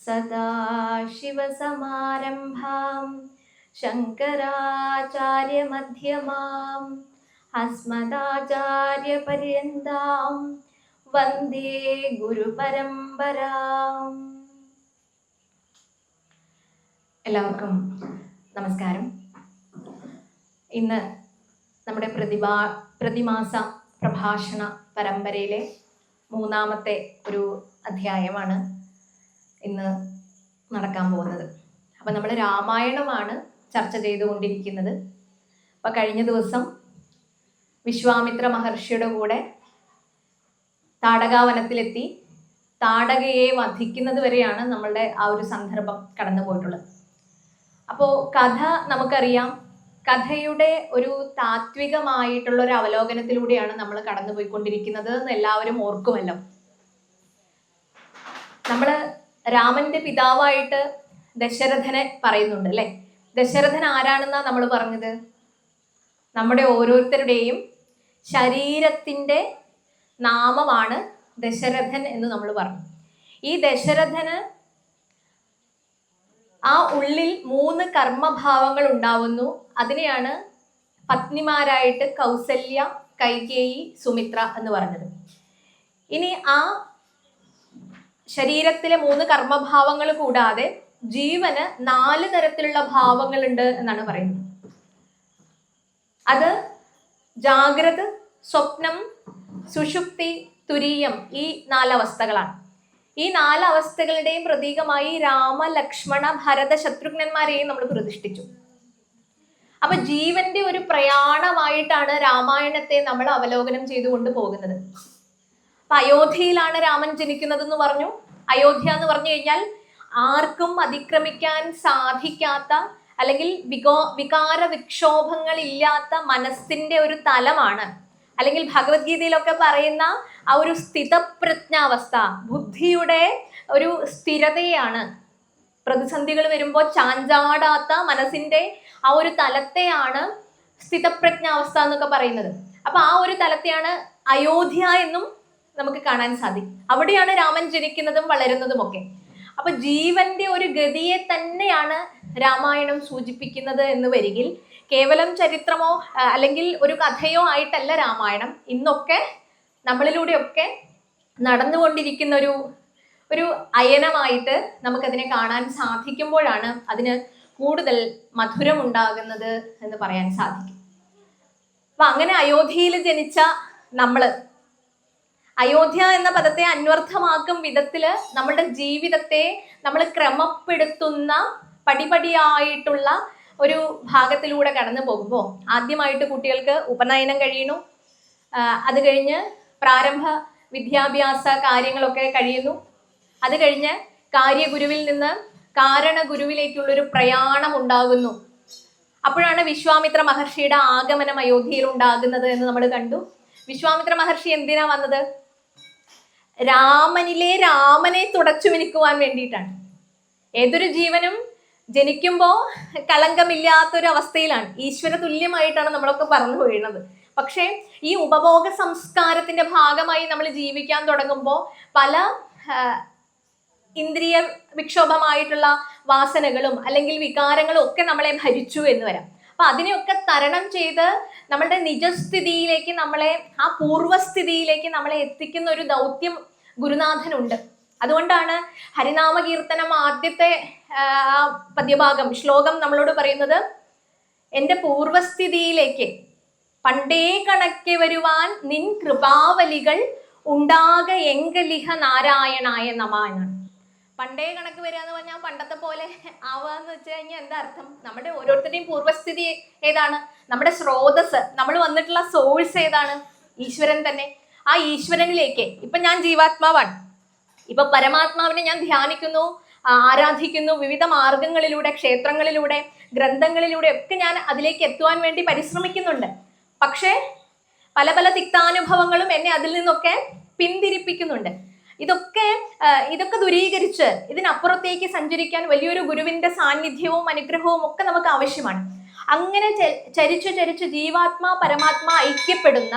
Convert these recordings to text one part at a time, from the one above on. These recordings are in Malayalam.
സദാശിവസമാരംഭാം ശങ്കരാചാര്യമധ്യമാം അസ്മദാചാര്യപര്യന്താം വന്ദേ ഗുരുപരമ്പരാം. എല്ലാവർക്കും നമസ്കാരം. ഇന്ന് നമ്മുടെ പ്രതിമാസ പ്രഭാഷണ പരമ്പരയിലെ മൂന്നാമത്തെ ഒരു അധ്യായമാണ് ഇന്ന് നടക്കാൻ പോകുന്നത്. അപ്പം നമ്മൾ രാമായണമാണ് ചർച്ച ചെയ്തുകൊണ്ടിരിക്കുന്നത്. അപ്പം കഴിഞ്ഞ ദിവസം വിശ്വാമിത്ര മഹർഷിയുടെ കൂടെ താടകാവനത്തിലെത്തി താടകയെ വധിക്കുന്നത് വരെയാണ് നമ്മളുടെ ആ ഒരു സന്ദർഭം കടന്നു പോയിട്ടുള്ളത്. അപ്പോൾ കഥ നമുക്കറിയാം. കഥയുടെ ഒരു താത്വികമായിട്ടുള്ള ഒരു അവലോകനത്തിലൂടെയാണ് നമ്മൾ കടന്നുപോയിക്കൊണ്ടിരിക്കുന്നത് എന്ന് എല്ലാവരും ഓർക്കുമല്ലോ. നമ്മൾ രാമന്റെ പിതാവായിട്ട് ദശരഥനെ പറയുന്നുണ്ട് അല്ലെ. ദശരഥൻ ആരാണെന്നാ നമ്മൾ പറഞ്ഞത്? നമ്മുടെ ഓരോരുത്തരുടെയും ശരീരത്തിന്റെ നാമമാണ് ദശരഥൻ എന്ന് നമ്മൾ പറഞ്ഞു. ഈ ദശരഥന് ആ ഉള്ളിൽ 3 കർമ്മഭാവങ്ങൾ ഉണ്ടാവുന്നു. അതിനെയാണ് പത്നിമാരായിട്ട് കൗസല്യ, കൈകേയി, സുമിത്ര എന്ന് പറഞ്ഞത്. ഇനി ആ ശരീരത്തിലെ 3 കർമ്മഭാവങ്ങൾ കൂടാതെ ജീവന് 4 തരത്തിലുള്ള ഭാവങ്ങളുണ്ട് എന്നാണ് പറയുന്നത്. അത് ജാഗ്രത, സ്വപ്നം, സുഷുപ്തി, തുരീയം, ഈ 4 അവസ്ഥകളാണ്. ഈ 4 അവസ്ഥകളുടെയും പ്രതീകമായി രാമ, ലക്ഷ്മണ, ഭരത, ശത്രുഘ്നന്മാരെയും നമ്മൾ പ്രതിഷ്ഠിച്ചു. അപ്പൊ ജീവന്റെ ഒരു പ്രയാണമായിട്ടാണ് രാമായണത്തെ നമ്മൾ അവലോകനം ചെയ്തുകൊണ്ട് പോകുന്നത്. അപ്പൊ അയോധ്യയിലാണ് രാമൻ ജനിക്കുന്നതെന്ന് പറഞ്ഞു. അയോധ്യ എന്ന് പറഞ്ഞു കഴിഞ്ഞാൽ ആർക്കും അതിക്രമിക്കാൻ സാധിക്കാത്ത, അല്ലെങ്കിൽ വികാര വിക്ഷോഭങ്ങൾ ഇല്ലാത്ത മനസ്സിന്റെ ഒരു തലമാണ്. അല്ലെങ്കിൽ ഭഗവത്ഗീതയിലൊക്കെ പറയുന്ന ആ ഒരു സ്ഥിതപ്രജ്ഞാവസ്ഥ, ബുദ്ധിയുടെ ഒരു സ്ഥിരതയാണ്. പ്രതിസന്ധികൾ വരുമ്പോൾ ചാഞ്ചാടാത്ത മനസ്സിന്റെ ആ ഒരു തലത്തെയാണ് സ്ഥിതപ്രജ്ഞാവസ്ഥ എന്നൊക്കെ പറയുന്നത്. അപ്പൊ ആ ഒരു തലത്തെയാണ് അയോധ്യ എന്നും നമുക്ക് കാണാൻ സാധിക്കും. അവിടെയാണ് രാമൻ ജനിക്കുന്നതും വളരുന്നതും ഒക്കെ. അപ്പൊ ജീവന്റെ ഒരു ഗതിയെ തന്നെയാണ് രാമായണം സൂചിപ്പിക്കുന്നത് എന്ന് വരികിൽ കേവലം ചരിത്രമോ അല്ലെങ്കിൽ ഒരു കഥയോ ആയിട്ടല്ല രാമായണം. ഇന്നൊക്കെ നമ്മളിലൂടെയൊക്കെ നടന്നുകൊണ്ടിരിക്കുന്ന ഒരു അയനമായിട്ട് നമുക്കതിനെ കാണാൻ സാധിക്കുമ്പോഴാണ് അതിന് കൂടുതൽ മധുരം ഉണ്ടാകുന്നത് എന്ന് പറയാൻ സാധിക്കും. അപ്പൊ അങ്ങനെ അയോധ്യയിൽ ജനിച്ച നമ്മള് അയോധ്യ എന്ന പദത്തെ അന്വർത്ഥമാക്കും വിധത്തില് നമ്മളുടെ ജീവിതത്തെ നമ്മൾ ക്രമപ്പെടുത്തുന്ന പടിപടിയായിട്ടുള്ള ഒരു ഭാഗത്തിലൂടെ കടന്നു പോകുമ്പോൾ ആദ്യമായിട്ട് കുട്ടികൾക്ക് ഉപനയനം കഴിയുന്നു. അത് കഴിഞ്ഞ് പ്രാരംഭ വിദ്യാഭ്യാസ കാര്യങ്ങളൊക്കെ കഴിയുന്നു. അത് കഴിഞ്ഞ് കാര്യഗുരുവിൽ നിന്ന് കാരണഗുരുവിലേക്കുള്ളൊരു പ്രയാണം ഉണ്ടാകുന്നു. അപ്പോഴാണ് വിശ്വാമിത്ര മഹർഷിയുടെ ആഗമനം അയോധ്യയിൽ ഉണ്ടാകുന്നത് എന്ന് നമ്മൾ കണ്ടു. വിശ്വാമിത്ര മഹർഷി എന്തിനാ വന്നത്? രാമനിലെ രാമനെ തുടച്ചു മിനുക്കുവാൻ വേണ്ടിയിട്ടാണ്. ഏതൊരു ജീവനും ജനിക്കുമ്പോൾ കളങ്കമില്ലാത്തൊരു അവസ്ഥയിലാണ്, ഈശ്വര തുല്യമായിട്ടാണ് നമ്മളൊക്കെ പറഞ്ഞു വീഴുന്നത്. പക്ഷേ ഈ ഉപഭോഗ സംസ്കാരത്തിന്റെ ഭാഗമായി നമ്മൾ ജീവിക്കാൻ തുടങ്ങുമ്പോൾ പല ഇന്ദ്രിയ വിക്ഷോഭമായിട്ടുള്ള വാസനകളും അല്ലെങ്കിൽ വികാരങ്ങളും ഒക്കെ നമ്മളെ ഭരിച്ചു എന്ന് വരാം. അപ്പൊ അതിനെയൊക്കെ തരണം ചെയ്ത് നമ്മളുടെ നിജസ്ഥിതിയിലേക്ക്, നമ്മളെ ആ പൂർവ്വസ്ഥിതിയിലേക്ക് നമ്മളെ എത്തിക്കുന്ന ഒരു ദൗത്യം ഗുരുനാഥനുണ്ട്. അതുകൊണ്ടാണ് ഹരിനാമ കീർത്തനം ആദ്യത്തെ പദ്യഭാഗം, ശ്ലോകം നമ്മളോട് പറയുന്നത്, എൻ്റെ പൂർവസ്ഥിതിയിലേക്ക് പണ്ടേ കണക്കെ വരുവാൻ നിൻ കൃപാവലികൾ ഉണ്ടാക എങ്കലിഹ നാരായണായ നമ എന്നാണ്. പണ്ടേ കണക്ക് വരിക എന്ന് പറഞ്ഞാൽ പണ്ടത്തെ പോലെ ആവാന്ന് വെച്ച് കഴിഞ്ഞാൽ എന്താ അർത്ഥം? നമ്മുടെ ഓരോരുത്തരുടെയും പൂർവ്വസ്ഥിതി ഏതാണ്? നമ്മുടെ സ്രോതസ്, നമ്മൾ വന്നിട്ടുള്ള സോഴ്സ് ഏതാണ്? ഈശ്വരൻ തന്നെ. ആ ഈശ്വരനിലേക്ക് ഇപ്പൊ ഞാൻ ജീവാത്മാവാണ്. ഇപ്പൊ പരമാത്മാവിനെ ഞാൻ ധ്യാനിക്കുന്നു, ആരാധിക്കുന്നു. വിവിധ മാർഗങ്ങളിലൂടെ, ക്ഷേത്രങ്ങളിലൂടെ, ഗ്രന്ഥങ്ങളിലൂടെ ഒക്കെ ഞാൻ അതിലേക്ക് എത്തുവാൻ വേണ്ടി പരിശ്രമിക്കുന്നുണ്ട്. പക്ഷേ പല പല തിക്താനുഭവങ്ങളും എന്നെ അതിൽ നിന്നൊക്കെ പിന്തിരിപ്പിക്കുന്നുണ്ട്. ഇതൊക്കെ ദൂരീകരിച്ച് ഇതിനപ്പുറത്തേക്ക് സഞ്ചരിക്കാൻ വലിയൊരു ഗുരുവിന്റെ സാന്നിധ്യവും അനുഗ്രഹവും ഒക്കെ നമുക്ക് ആവശ്യമാണ്. അങ്ങനെ ചരിച്ചു ജീവാത്മാ പരമാത്മാ ഐക്യപ്പെടുന്ന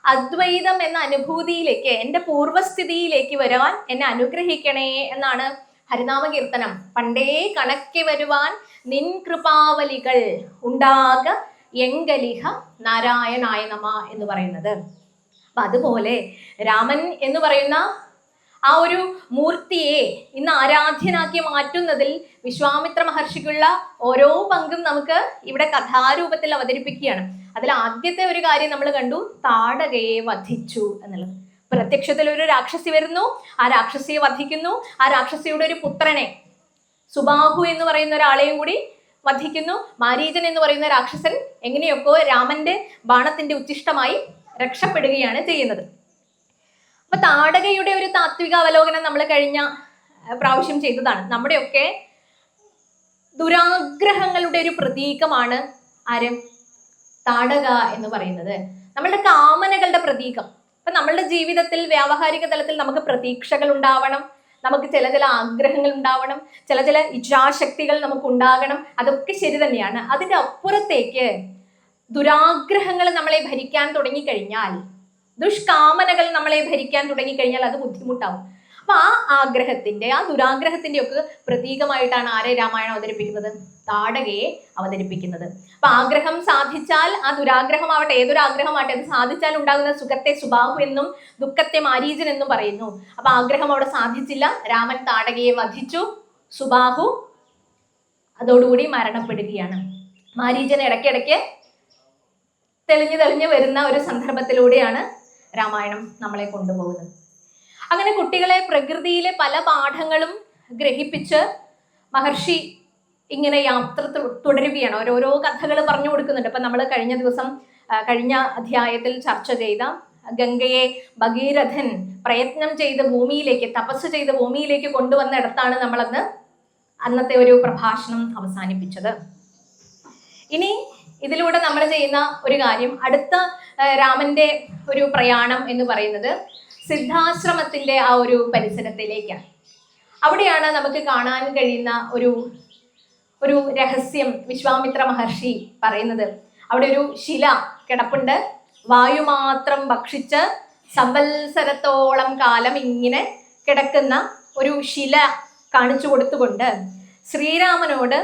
അദ്വൈതം എന്ന അനുഭൂതിയിലേക്ക്, എൻ്റെ പൂർവ്വസ്ഥിതിയിലേക്ക് വരാൻ എന്നെ അനുഗ്രഹിക്കണേ എന്നാണ് ഹരിനാമ കീർത്തനം പണ്ടേ കണക്കി വരുവാൻ നിൻ കൃപാവലികൾ ഉണ്ടാക എങ്കലിഹ നാരായണായ നമ എന്ന് പറയുന്നത്. അപ്പൊ അതുപോലെ രാമൻ എന്ന് പറയുന്ന ആ ഒരു മൂർത്തിയെ ഇന്ന് ആരാധ്യനാക്കി മാറ്റുന്നതിൽ വിശ്വാമിത്ര മഹർഷിക്കുള്ള ഓരോ പങ്കും നമുക്ക് ഇവിടെ കഥാരൂപത്തിൽ അവതരിപ്പിക്കുകയാണ്. അതിൽ ആദ്യത്തെ ഒരു കാര്യം നമ്മൾ കണ്ടു, താടകയെ വധിച്ചു എന്നുള്ളത്. പ്രത്യക്ഷത്തിൽ ഒരു രാക്ഷസി വരുന്നു, ആ രാക്ഷസിയെ വധിക്കുന്നു, ആ രാക്ഷസിയുടെ ഒരു പുത്രനെ സുബാഹു എന്ന് പറയുന്ന ഒരാളെയും കൂടി വധിക്കുന്നു. മാരീചൻ എന്ന് പറയുന്ന രാക്ഷസൻ എങ്ങനെയൊക്കെ രാമന്റെ ബാണത്തിന്റെ ഉച്ഛിഷ്ടമായി രക്ഷപ്പെടുകയാണ് ചെയ്യുന്നത്. അപ്പൊ താടകയുടെ ഒരു താത്വിക അവലോകനം നമ്മൾ കഴിഞ്ഞ പ്രാവശ്യം ചെയ്തതാണ്. നമ്മുടെയൊക്കെ ദുരാഗ്രഹങ്ങളുടെ ഒരു പ്രതീകമാണ് ആര്? താടക എന്ന് പറയുന്നത്. നമ്മളുടെ കാമനകളുടെ പ്രതീകം. അപ്പൊ നമ്മളുടെ ജീവിതത്തിൽ വ്യാവഹാരിക തലത്തിൽ നമുക്ക് പ്രതീക്ഷകൾ ഉണ്ടാവണം, നമുക്ക് ചില ചില ആഗ്രഹങ്ങൾ ഉണ്ടാവണം, ചില ചില ഇച്ഛാശക്തികൾ നമുക്ക് ഉണ്ടാകണം. അതൊക്കെ ശരി തന്നെയാണ്. അതിന്റെ അപ്പുറത്തേക്ക് ദുരാഗ്രഹങ്ങൾ നമ്മളെ ഭരിക്കാൻ തുടങ്ങിക്കഴിഞ്ഞാൽ, ദുഷ്കാമനകൾ നമ്മളെ ഭരിക്കാൻ തുടങ്ങിക്കഴിഞ്ഞാൽ അത് ബുദ്ധിമുട്ടാവും. അപ്പൊ ആ ആഗ്രഹത്തിന്റെ, ആ ദുരാഗ്രഹത്തിന്റെ ഒക്കെ പ്രതീകമായിട്ടാണ് ആരെ രാമായണം അവതരിപ്പിക്കുന്നത്? താടകയെ അവതരിപ്പിക്കുന്നത്. അപ്പൊ ആഗ്രഹം സാധിച്ചാൽ, ആ ദുരാഗ്രഹമാവട്ടെ ഏതൊരു ആഗ്രഹമാവട്ടെ, അത് സാധിച്ചാൽ ഉണ്ടാകുന്ന സുഖത്തെ സുബാഹു എന്നും ദുഃഖത്തെ മാരീചൻ എന്നും പറയുന്നു. അപ്പൊ ആഗ്രഹം അവിടെ സാധിച്ചില്ല, രാമൻ താടകയെ വധിച്ചു, സുബാഹു അതോടുകൂടി മരണപ്പെടുകയാണ്. മാരീചൻ ഇടയ്ക്കിടയ്ക്ക് തെളിഞ്ഞു വരുന്ന ഒരു സന്ദർഭത്തിലൂടെയാണ് രാമായണം നമ്മളെ കൊണ്ടുപോകുന്നത്. അങ്ങനെ കുട്ടികളെ പ്രകൃതിയിലെ പല പാഠങ്ങളും ഗ്രഹിപ്പിച്ച് മഹർഷി ഇങ്ങനെ യാത്ര തുടരുകയാണ്. ഓരോരോ കഥകൾ പറഞ്ഞു കൊടുക്കുന്നുണ്ട്. അപ്പൊ നമ്മൾ കഴിഞ്ഞ അധ്യായത്തിൽ ചർച്ച ചെയ്ത ഗംഗയെ ഭഗീരഥൻ പ്രയത്നം ചെയ്ത് ഭൂമിയിലേക്ക്, തപസ് ചെയ്ത് ഭൂമിയിലേക്ക് കൊണ്ടുവന്നിടത്താണ് നമ്മളന്ന് അന്നത്തെ ഒരു പ്രഭാഷണം അവസാനിപ്പിച്ചത്. ഇനി ഇതിലൂടെ നമ്മൾ ചെയ്യുന്ന ഒരു കാര്യം, അടുത്ത രാമന്റെ ഒരു പ്രയാണം എന്ന് പറയുന്നത് സിദ്ധാശ്രമത്തിന്റെ ആ ഒരു പരിസരത്തിലേക്കാണ്. അവിടെയാണ് നമുക്ക് കാണാൻ കഴിയുന്ന ഒരു രഹസ്യം വിശ്വാമിത്ര മഹർഷി പറയുന്നത്. അവിടെ ഒരു ശില കിടപ്പുണ്ട്. വായു മാത്രം ഭക്ഷിച്ച് സംവത്സരത്തോളം കാലം ഇങ്ങനെ കിടക്കുന്ന ഒരു ശില കാണിച്ചു കൊടുത്തുകൊണ്ട് ശ്രീരാമനോട്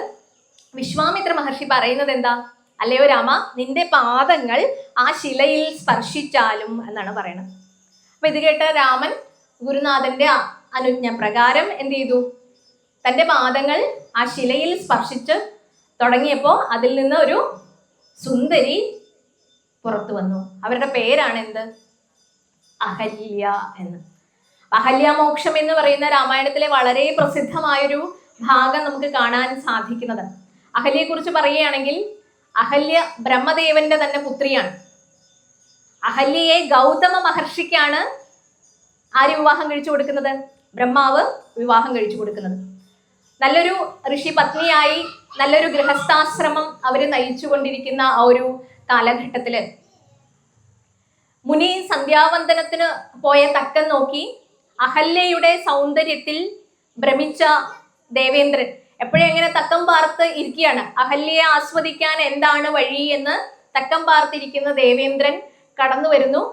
വിശ്വാമിത്ര മഹർഷി പറയുന്നത് എന്താ? അല്ലയോ രാമ, നിന്റെ പാദങ്ങൾ ആ ശിലയിൽ സ്പർശിച്ചാലും എന്നാണ് പറയുന്നത്. അപ്പൊ ഇത് കേട്ട രാമൻ ഗുരുനാഥന്റെ അനുജ്ഞ പ്രകാരം എന്ത് ചെയ്തു? തന്റെ പാദങ്ങൾ ആ ശിലയിൽ സ്പർശിച്ച് തുടങ്ങിയപ്പോ അതിൽ നിന്ന് ഒരു സുന്ദരി പുറത്തു വന്നു. അവരുടെ പേരാണ് എന്ത്? അഹല്യ എന്ന്. അഹല്യാമോക്ഷം എന്ന് പറയുന്ന രാമായണത്തിലെ വളരെ പ്രസിദ്ധമായൊരു ഭാഗം നമുക്ക് കാണാൻ സാധിക്കുന്നത്. അഹല്യയെ കുറിച്ച് പറയുകയാണെങ്കിൽ, അഹല്യ ബ്രഹ്മദേവന്റെ തന്നെ പുത്രിയാണ്. അഹല്യയെ ഗൗതമ മഹർഷിക്കാണ് ആര് വിവാഹം കഴിച്ചു കൊടുക്കുന്നത്? ബ്രഹ്മാവ് വിവാഹം കഴിച്ചു കൊടുക്കുന്നത്. നല്ലൊരു ഋഷി പത്നിയായി നല്ലൊരു ഗൃഹസ്ഥാശ്രമം അവര് നയിച്ചു കൊണ്ടിരിക്കുന്ന ആ ഒരു കാലഘട്ടത്തില് മുനി സന്ധ്യാവന്ദനത്തിന് പോയ തക്കം നോക്കി അഹല്യയുടെ സൗന്ദര്യത്തിൽ ഭ്രമിച്ച ദേവേന്ദ്രൻ എപ്പോഴെങ്ങനെ തക്കം പാർത്ത് ഇരിക്കുകയാണ്. അഹല്യയെ ആസ്വദിക്കാൻ എന്താണ് വഴി എന്ന് തക്കം പാർത്തിരിക്കുന്ന ദേവേന്ദ്രൻ കടന്നു വരുന്നു.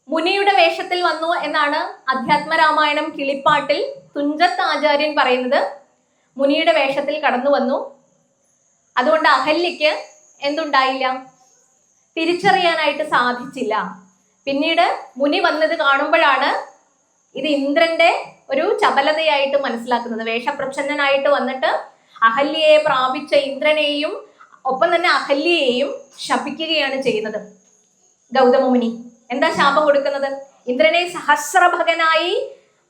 മുനിയുടെ വേഷത്തിൽ വന്നു എന്നാണ് അധ്യാത്മരാമായണം കിളിപ്പാട്ടിൽ തുഞ്ചത്ത് ആചാര്യൻ പറയുന്നത്. മുനിയുടെ വേഷത്തിൽ കടന്നു വന്നു. അതുകൊണ്ട് അഹല്യയ്ക്ക് എന്തുണ്ടായില്ല? തിരിച്ചറിയാനായിട്ട് സാധിച്ചില്ല. പിന്നീട് മുനി വന്നത് കാണുമ്പോഴാണ് ഇത് ഇന്ദ്രന്റെ ഒരു ചപലതയായിട്ട് മനസ്സിലാക്കുന്നത്. വേഷപ്രച്ഛന്നനായിട്ട് വന്നിട്ട് അഹല്യയെ പ്രാപിച്ച ഇന്ദ്രനെയും ഒപ്പം തന്നെ അഹല്യയെയും ശപിക്കുകയാണ് ചെയ്യുന്നത് ഗൗതമ മുനി. എന്താ ശാപം കൊടുക്കുന്നത്? ഇന്ദ്രനെ സഹസ്രഭകനായി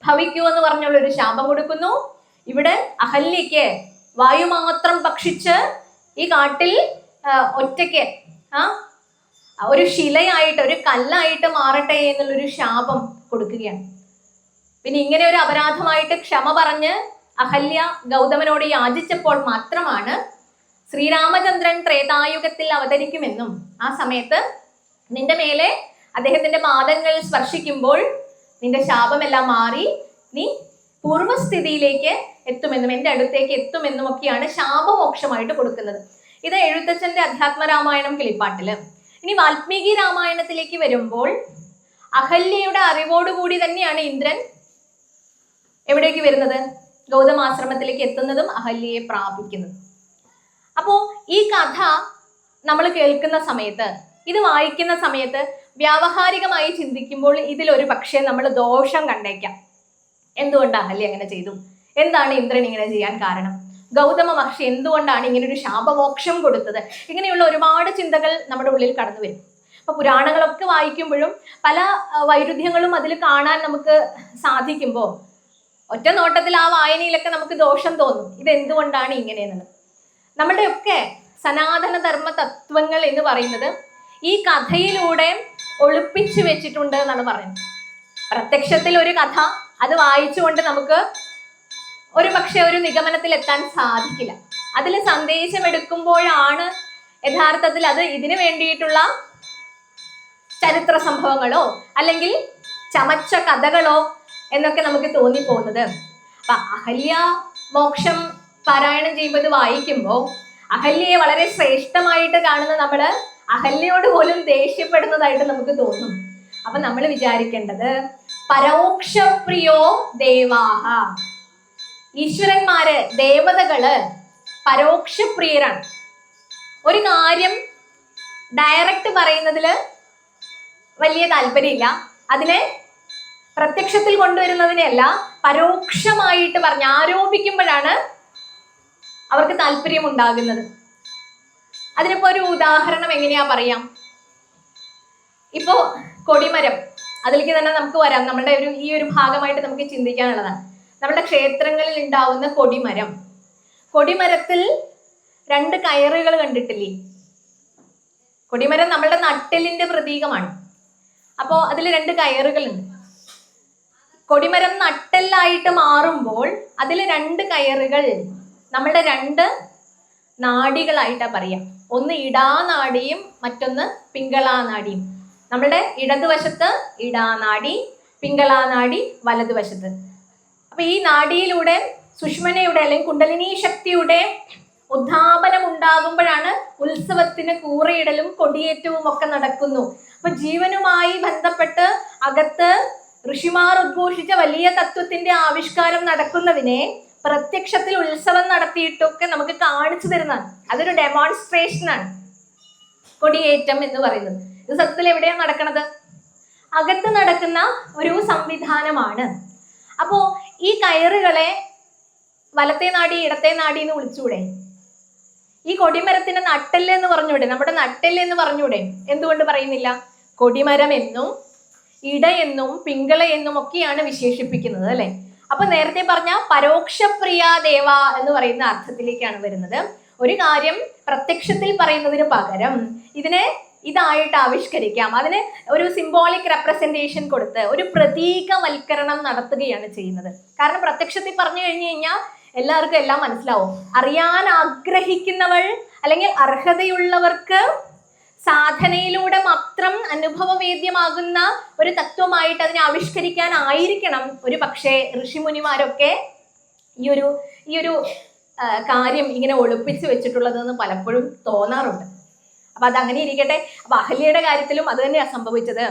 ഭവിക്കൂ എന്ന് പറഞ്ഞുള്ള ഒരു ശാപം കൊടുക്കുന്നു. ഇവിടെ അഹല്യയ്ക്ക് വായു മാത്രം ഭക്ഷിച്ച് ഈ കാട്ടിൽ ഒറ്റയ്ക്ക് ഒരു ശിലയായിട്ട്, ഒരു കല്ലായിട്ട് മാറട്ടെ എന്നുള്ളൊരു ശാപം കൊടുക്കുകയാണ്. പിന്നെ ഇങ്ങനെ ഒരു അപരാധമായിട്ട് ക്ഷമ പറഞ്ഞ് അഹല്യ ഗൗതമനോട് യാചിച്ചപ്പോൾ മാത്രമാണ് ശ്രീരാമചന്ദ്രൻ ത്രേതായുഗത്തിൽ അവതരിക്കുമെന്നും ആ സമയത്ത് നിന്റെ മേലെ അദ്ദേഹത്തിന്റെ പാദങ്ങൾ സ്പർശിക്കുമ്പോൾ നിന്റെ ശാപമെല്ലാം മാറി നീ പൂർവ്വസ്ഥിതിയിലേക്ക് എത്തുമെന്നും എൻ്റെ അടുത്തേക്ക് എത്തുമെന്നും ഒക്കെയാണ് ശാപമോക്ഷമായിട്ട് കൊടുക്കുന്നത്. ഇത് എഴുത്തച്ഛന്റെ അധ്യാത്മരാമായണം കിളിപ്പാട്ടില്. ഇനി വാൽമീകി രാമായണത്തിലേക്ക് വരുമ്പോൾ അഹല്യയുടെ അറിവോടുകൂടി തന്നെയാണ് ഇന്ദ്രൻ എവിടേക്ക് വരുന്നത്? ഗൗതമാശ്രമത്തിലേക്ക് എത്തുന്നതും അഹല്യയെ പ്രാപിക്കുന്നതും. അപ്പോൾ ഈ കഥ നമ്മൾ കേൾക്കുന്ന സമയത്ത്, ഇത് വായിക്കുന്ന സമയത്ത് വ്യാവഹാരികമായി ചിന്തിക്കുമ്പോൾ ഇതിലൊരു പക്ഷേ നമ്മൾ ദോഷം കണ്ടേക്കാം. എന്തുകൊണ്ടാണ് അഹല്യ അങ്ങനെ ചെയ്തു? എന്താണ് ഇന്ദ്രൻ ഇങ്ങനെ ചെയ്യാൻ കാരണം? ഗൗതമ മഹർഷി എന്തുകൊണ്ടാണ് ഇങ്ങനെ ഒരു ശാപമോക്ഷം കൊടുത്തത്? ഇങ്ങനെയുള്ള ഒരുപാട് ചിന്തകൾ നമ്മുടെ ഉള്ളിൽ കടന്നു വരും. അപ്പൊ പുരാണങ്ങളൊക്കെ വായിക്കുമ്പോഴും പല വൈരുദ്ധ്യങ്ങളും അതിൽ കാണാൻ നമുക്ക് സാധിക്കുമ്പോൾ ഒറ്റ നോട്ടത്തിൽ ആ വായനയിലൊക്കെ നമുക്ക് ദോഷം തോന്നും. ഇത് എന്തുകൊണ്ടാണ് ഇങ്ങനെയെന്നുള്ളത്. നമ്മുടെയൊക്കെ സനാതന ധർമ്മ തത്വങ്ങൾ എന്ന് പറയുന്നത് ഈ കഥയിലൂടെ ഒളിപ്പിച്ചു വെച്ചിട്ടുണ്ട് എന്നാണ് പറയുന്നത്. പ്രത്യക്ഷത്തിൽ ഒരു കഥ അത് വായിച്ചുകൊണ്ട് നമുക്ക് ഒരു പക്ഷെ ഒരു നിഗമനത്തിൽ എത്താൻ സാധിക്കില്ല. അതിൽ സന്ദേശം എടുക്കുമ്പോഴാണ് യഥാർത്ഥത്തിൽ അത് ഇതിനു വേണ്ടിയിട്ടുള്ള ചരിത്ര സംഭവങ്ങളോ അല്ലെങ്കിൽ ചമച്ച കഥകളോ എന്നൊക്കെ നമുക്ക് തോന്നിപ്പോകുന്നത്. അപ്പൊ അഹല്യ മോക്ഷം പാരായണം ചെയ്യുമ്പോൾ വായിക്കുമ്പോൾ അഹല്യയെ വളരെ ശ്രേഷ്ഠമായിട്ട് കാണുന്ന നമ്മള് അഹല്യയോട് പോലും ദേഷ്യപ്പെടുന്നതായിട്ട് നമുക്ക് തോന്നും. അപ്പൊ നമ്മൾ വിചാരിക്കേണ്ടത് പരോക്ഷപ്രിയോ ദേവാഹ, ഈശ്വരന്മാര് ദേവതകള് പരോക്ഷപ്രിയരാണ്. ഒരു കാര്യം ഡയറക്റ്റ് പറയുന്നതില് വലിയ താല്പര്യമില്ല, അതിനെ പ്രത്യക്ഷത്തിൽ കൊണ്ടുവരുന്നതിനെയല്ല പരോക്ഷമായിട്ട് പറഞ്ഞ് ആരോപിക്കുമ്പോഴാണ് അവർക്ക് താല്പര്യം ഉണ്ടാകുന്നത്. അതിനിപ്പോ ഒരു ഉദാഹരണം എങ്ങനെയാ പറയാം? ഇപ്പോ കൊടിമരം, അതിലേക്ക് തന്നെ നമുക്ക് വരാം. നമ്മുടെ ഈ ഒരു ഭാഗമായിട്ട് നമുക്ക് ചിന്തിക്കാനുള്ളതാണ്. നമ്മുടെ ക്ഷേത്രങ്ങളിൽ ഉണ്ടാവുന്ന കൊടിമരം, കൊടിമരത്തിൽ 2 കയറുകൾ കണ്ടിട്ടില്ലേ? കൊടിമരം നമ്മളുടെ നട്ടെല്ലിന്റെ പ്രതീകമാണ്. അപ്പോ അതിൽ 2 കയറുകളുണ്ട്. കൊടിമരം നട്ടെല്ലായിട്ട് മാറുമ്പോൾ അതിൽ 2 കയറുകൾ നമ്മളുടെ 2 നാഡികളായിട്ടാ പറയാം. ഒന്ന് ഇടാനാഡിയും മറ്റൊന്ന് പിങ്കളാനാഡിയും. നമ്മളുടെ ഇടതുവശത്ത് ഇടാനാഡി, പിങ്കളാനാഡി വലതുവശത്ത്. അപ്പൊ ഈ നാഡിയിലൂടെ സുഷ്മനയുടെ അല്ലെങ്കിൽ കുണ്ടലിനി ശക്തിയുടെ ഉദ്ധാപനം ഉണ്ടാകുമ്പോഴാണ് ഉത്സവത്തിന് കൂറയിടലും കൊടിയേറ്റവും ഒക്കെ നടക്കുന്നു. അപ്പൊ ജീവനുമായി ബന്ധപ്പെട്ട് അകത്ത് ഋഷിമാർ ഉദ്ഘോഷിച്ച വലിയ തത്വത്തിന്റെ ആവിഷ്കാരം നടക്കുന്നതിനെ പ്രത്യക്ഷത്തിൽ ഉത്സവം നടത്തിയിട്ടൊക്കെ നമുക്ക് കാണിച്ചു തരുന്നതാണ്. അതൊരു ഡെമോൺസ്ട്രേഷനാണ് കൊടിയേറ്റം എന്ന് പറയുന്നത്. ഇത് സത്യത്തിൽ എവിടെയാണ് നടക്കുന്നത്? അകത്ത് നടക്കുന്ന ഒരു സംവിധാനമാണ്. അപ്പോ ഈ കയറുകളെ വലത്തെ നാടി ഇടത്തെ നാടി എന്ന് വിളിച്ചൂടെ? ഈ കൊടിമരത്തിന്റെ നട്ടെല്ല് എന്ന് പറഞ്ഞൂടെ? നമ്മുടെ നട്ടെല്ല് എന്ന് പറഞ്ഞൂടെ? എന്തുകൊണ്ട് പറയുന്നില്ല? കൊടിമരം എന്നും ഇട എന്നും പിങ്കള എന്നും ഒക്കെയാണ് വിശേഷിപ്പിക്കുന്നത് അല്ലെ? അപ്പൊ നേരത്തെ പറഞ്ഞ പരോക്ഷപ്രിയ ദേവ എന്ന് പറയുന്ന അർത്ഥത്തിലേക്കാണ് വരുന്നത്. ഒരു കാര്യം പ്രത്യക്ഷത്തിൽ പറയുന്നതിന് പകരം ഇതിനെ ഇതായിട്ട് ആവിഷ്കരിക്കാം, അതിന് ഒരു സിംബോളിക് റെപ്രസെന്റേഷൻ കൊടുത്ത് ഒരു പ്രതീകവൽക്കരണം നടത്തുകയാണ് ചെയ്യുന്നത്. കാരണം പ്രത്യക്ഷത്തിൽ പറഞ്ഞു കഴിഞ്ഞു കഴിഞ്ഞാൽ എല്ലാവർക്കും എല്ലാം മനസ്സിലാവും. അറിയാൻ ആഗ്രഹിക്കുന്നവൾ അല്ലെങ്കിൽ അർഹതയുള്ളവർക്ക് സാധനയിലൂടെ മാത്രം അനുഭവവേദ്യമാകുന്ന ഒരു തത്വമായിട്ട് അതിനെ ആവിഷ്കരിക്കാനായിരിക്കണം ഒരു പക്ഷേ ഋഷിമുനിമാരൊക്കെ ഈ ഒരു കാര്യം ഇങ്ങനെ ഒളിപ്പിച്ചു വെച്ചിട്ടുള്ളതെന്ന് പലപ്പോഴും തോന്നാറുണ്ട്. അപ്പൊ അതങ്ങനെ ഇരിക്കട്ടെ. അപ്പൊ അഹല്യയുടെ കാര്യത്തിലും അത് തന്നെയാണ് സംഭവിച്ചത്.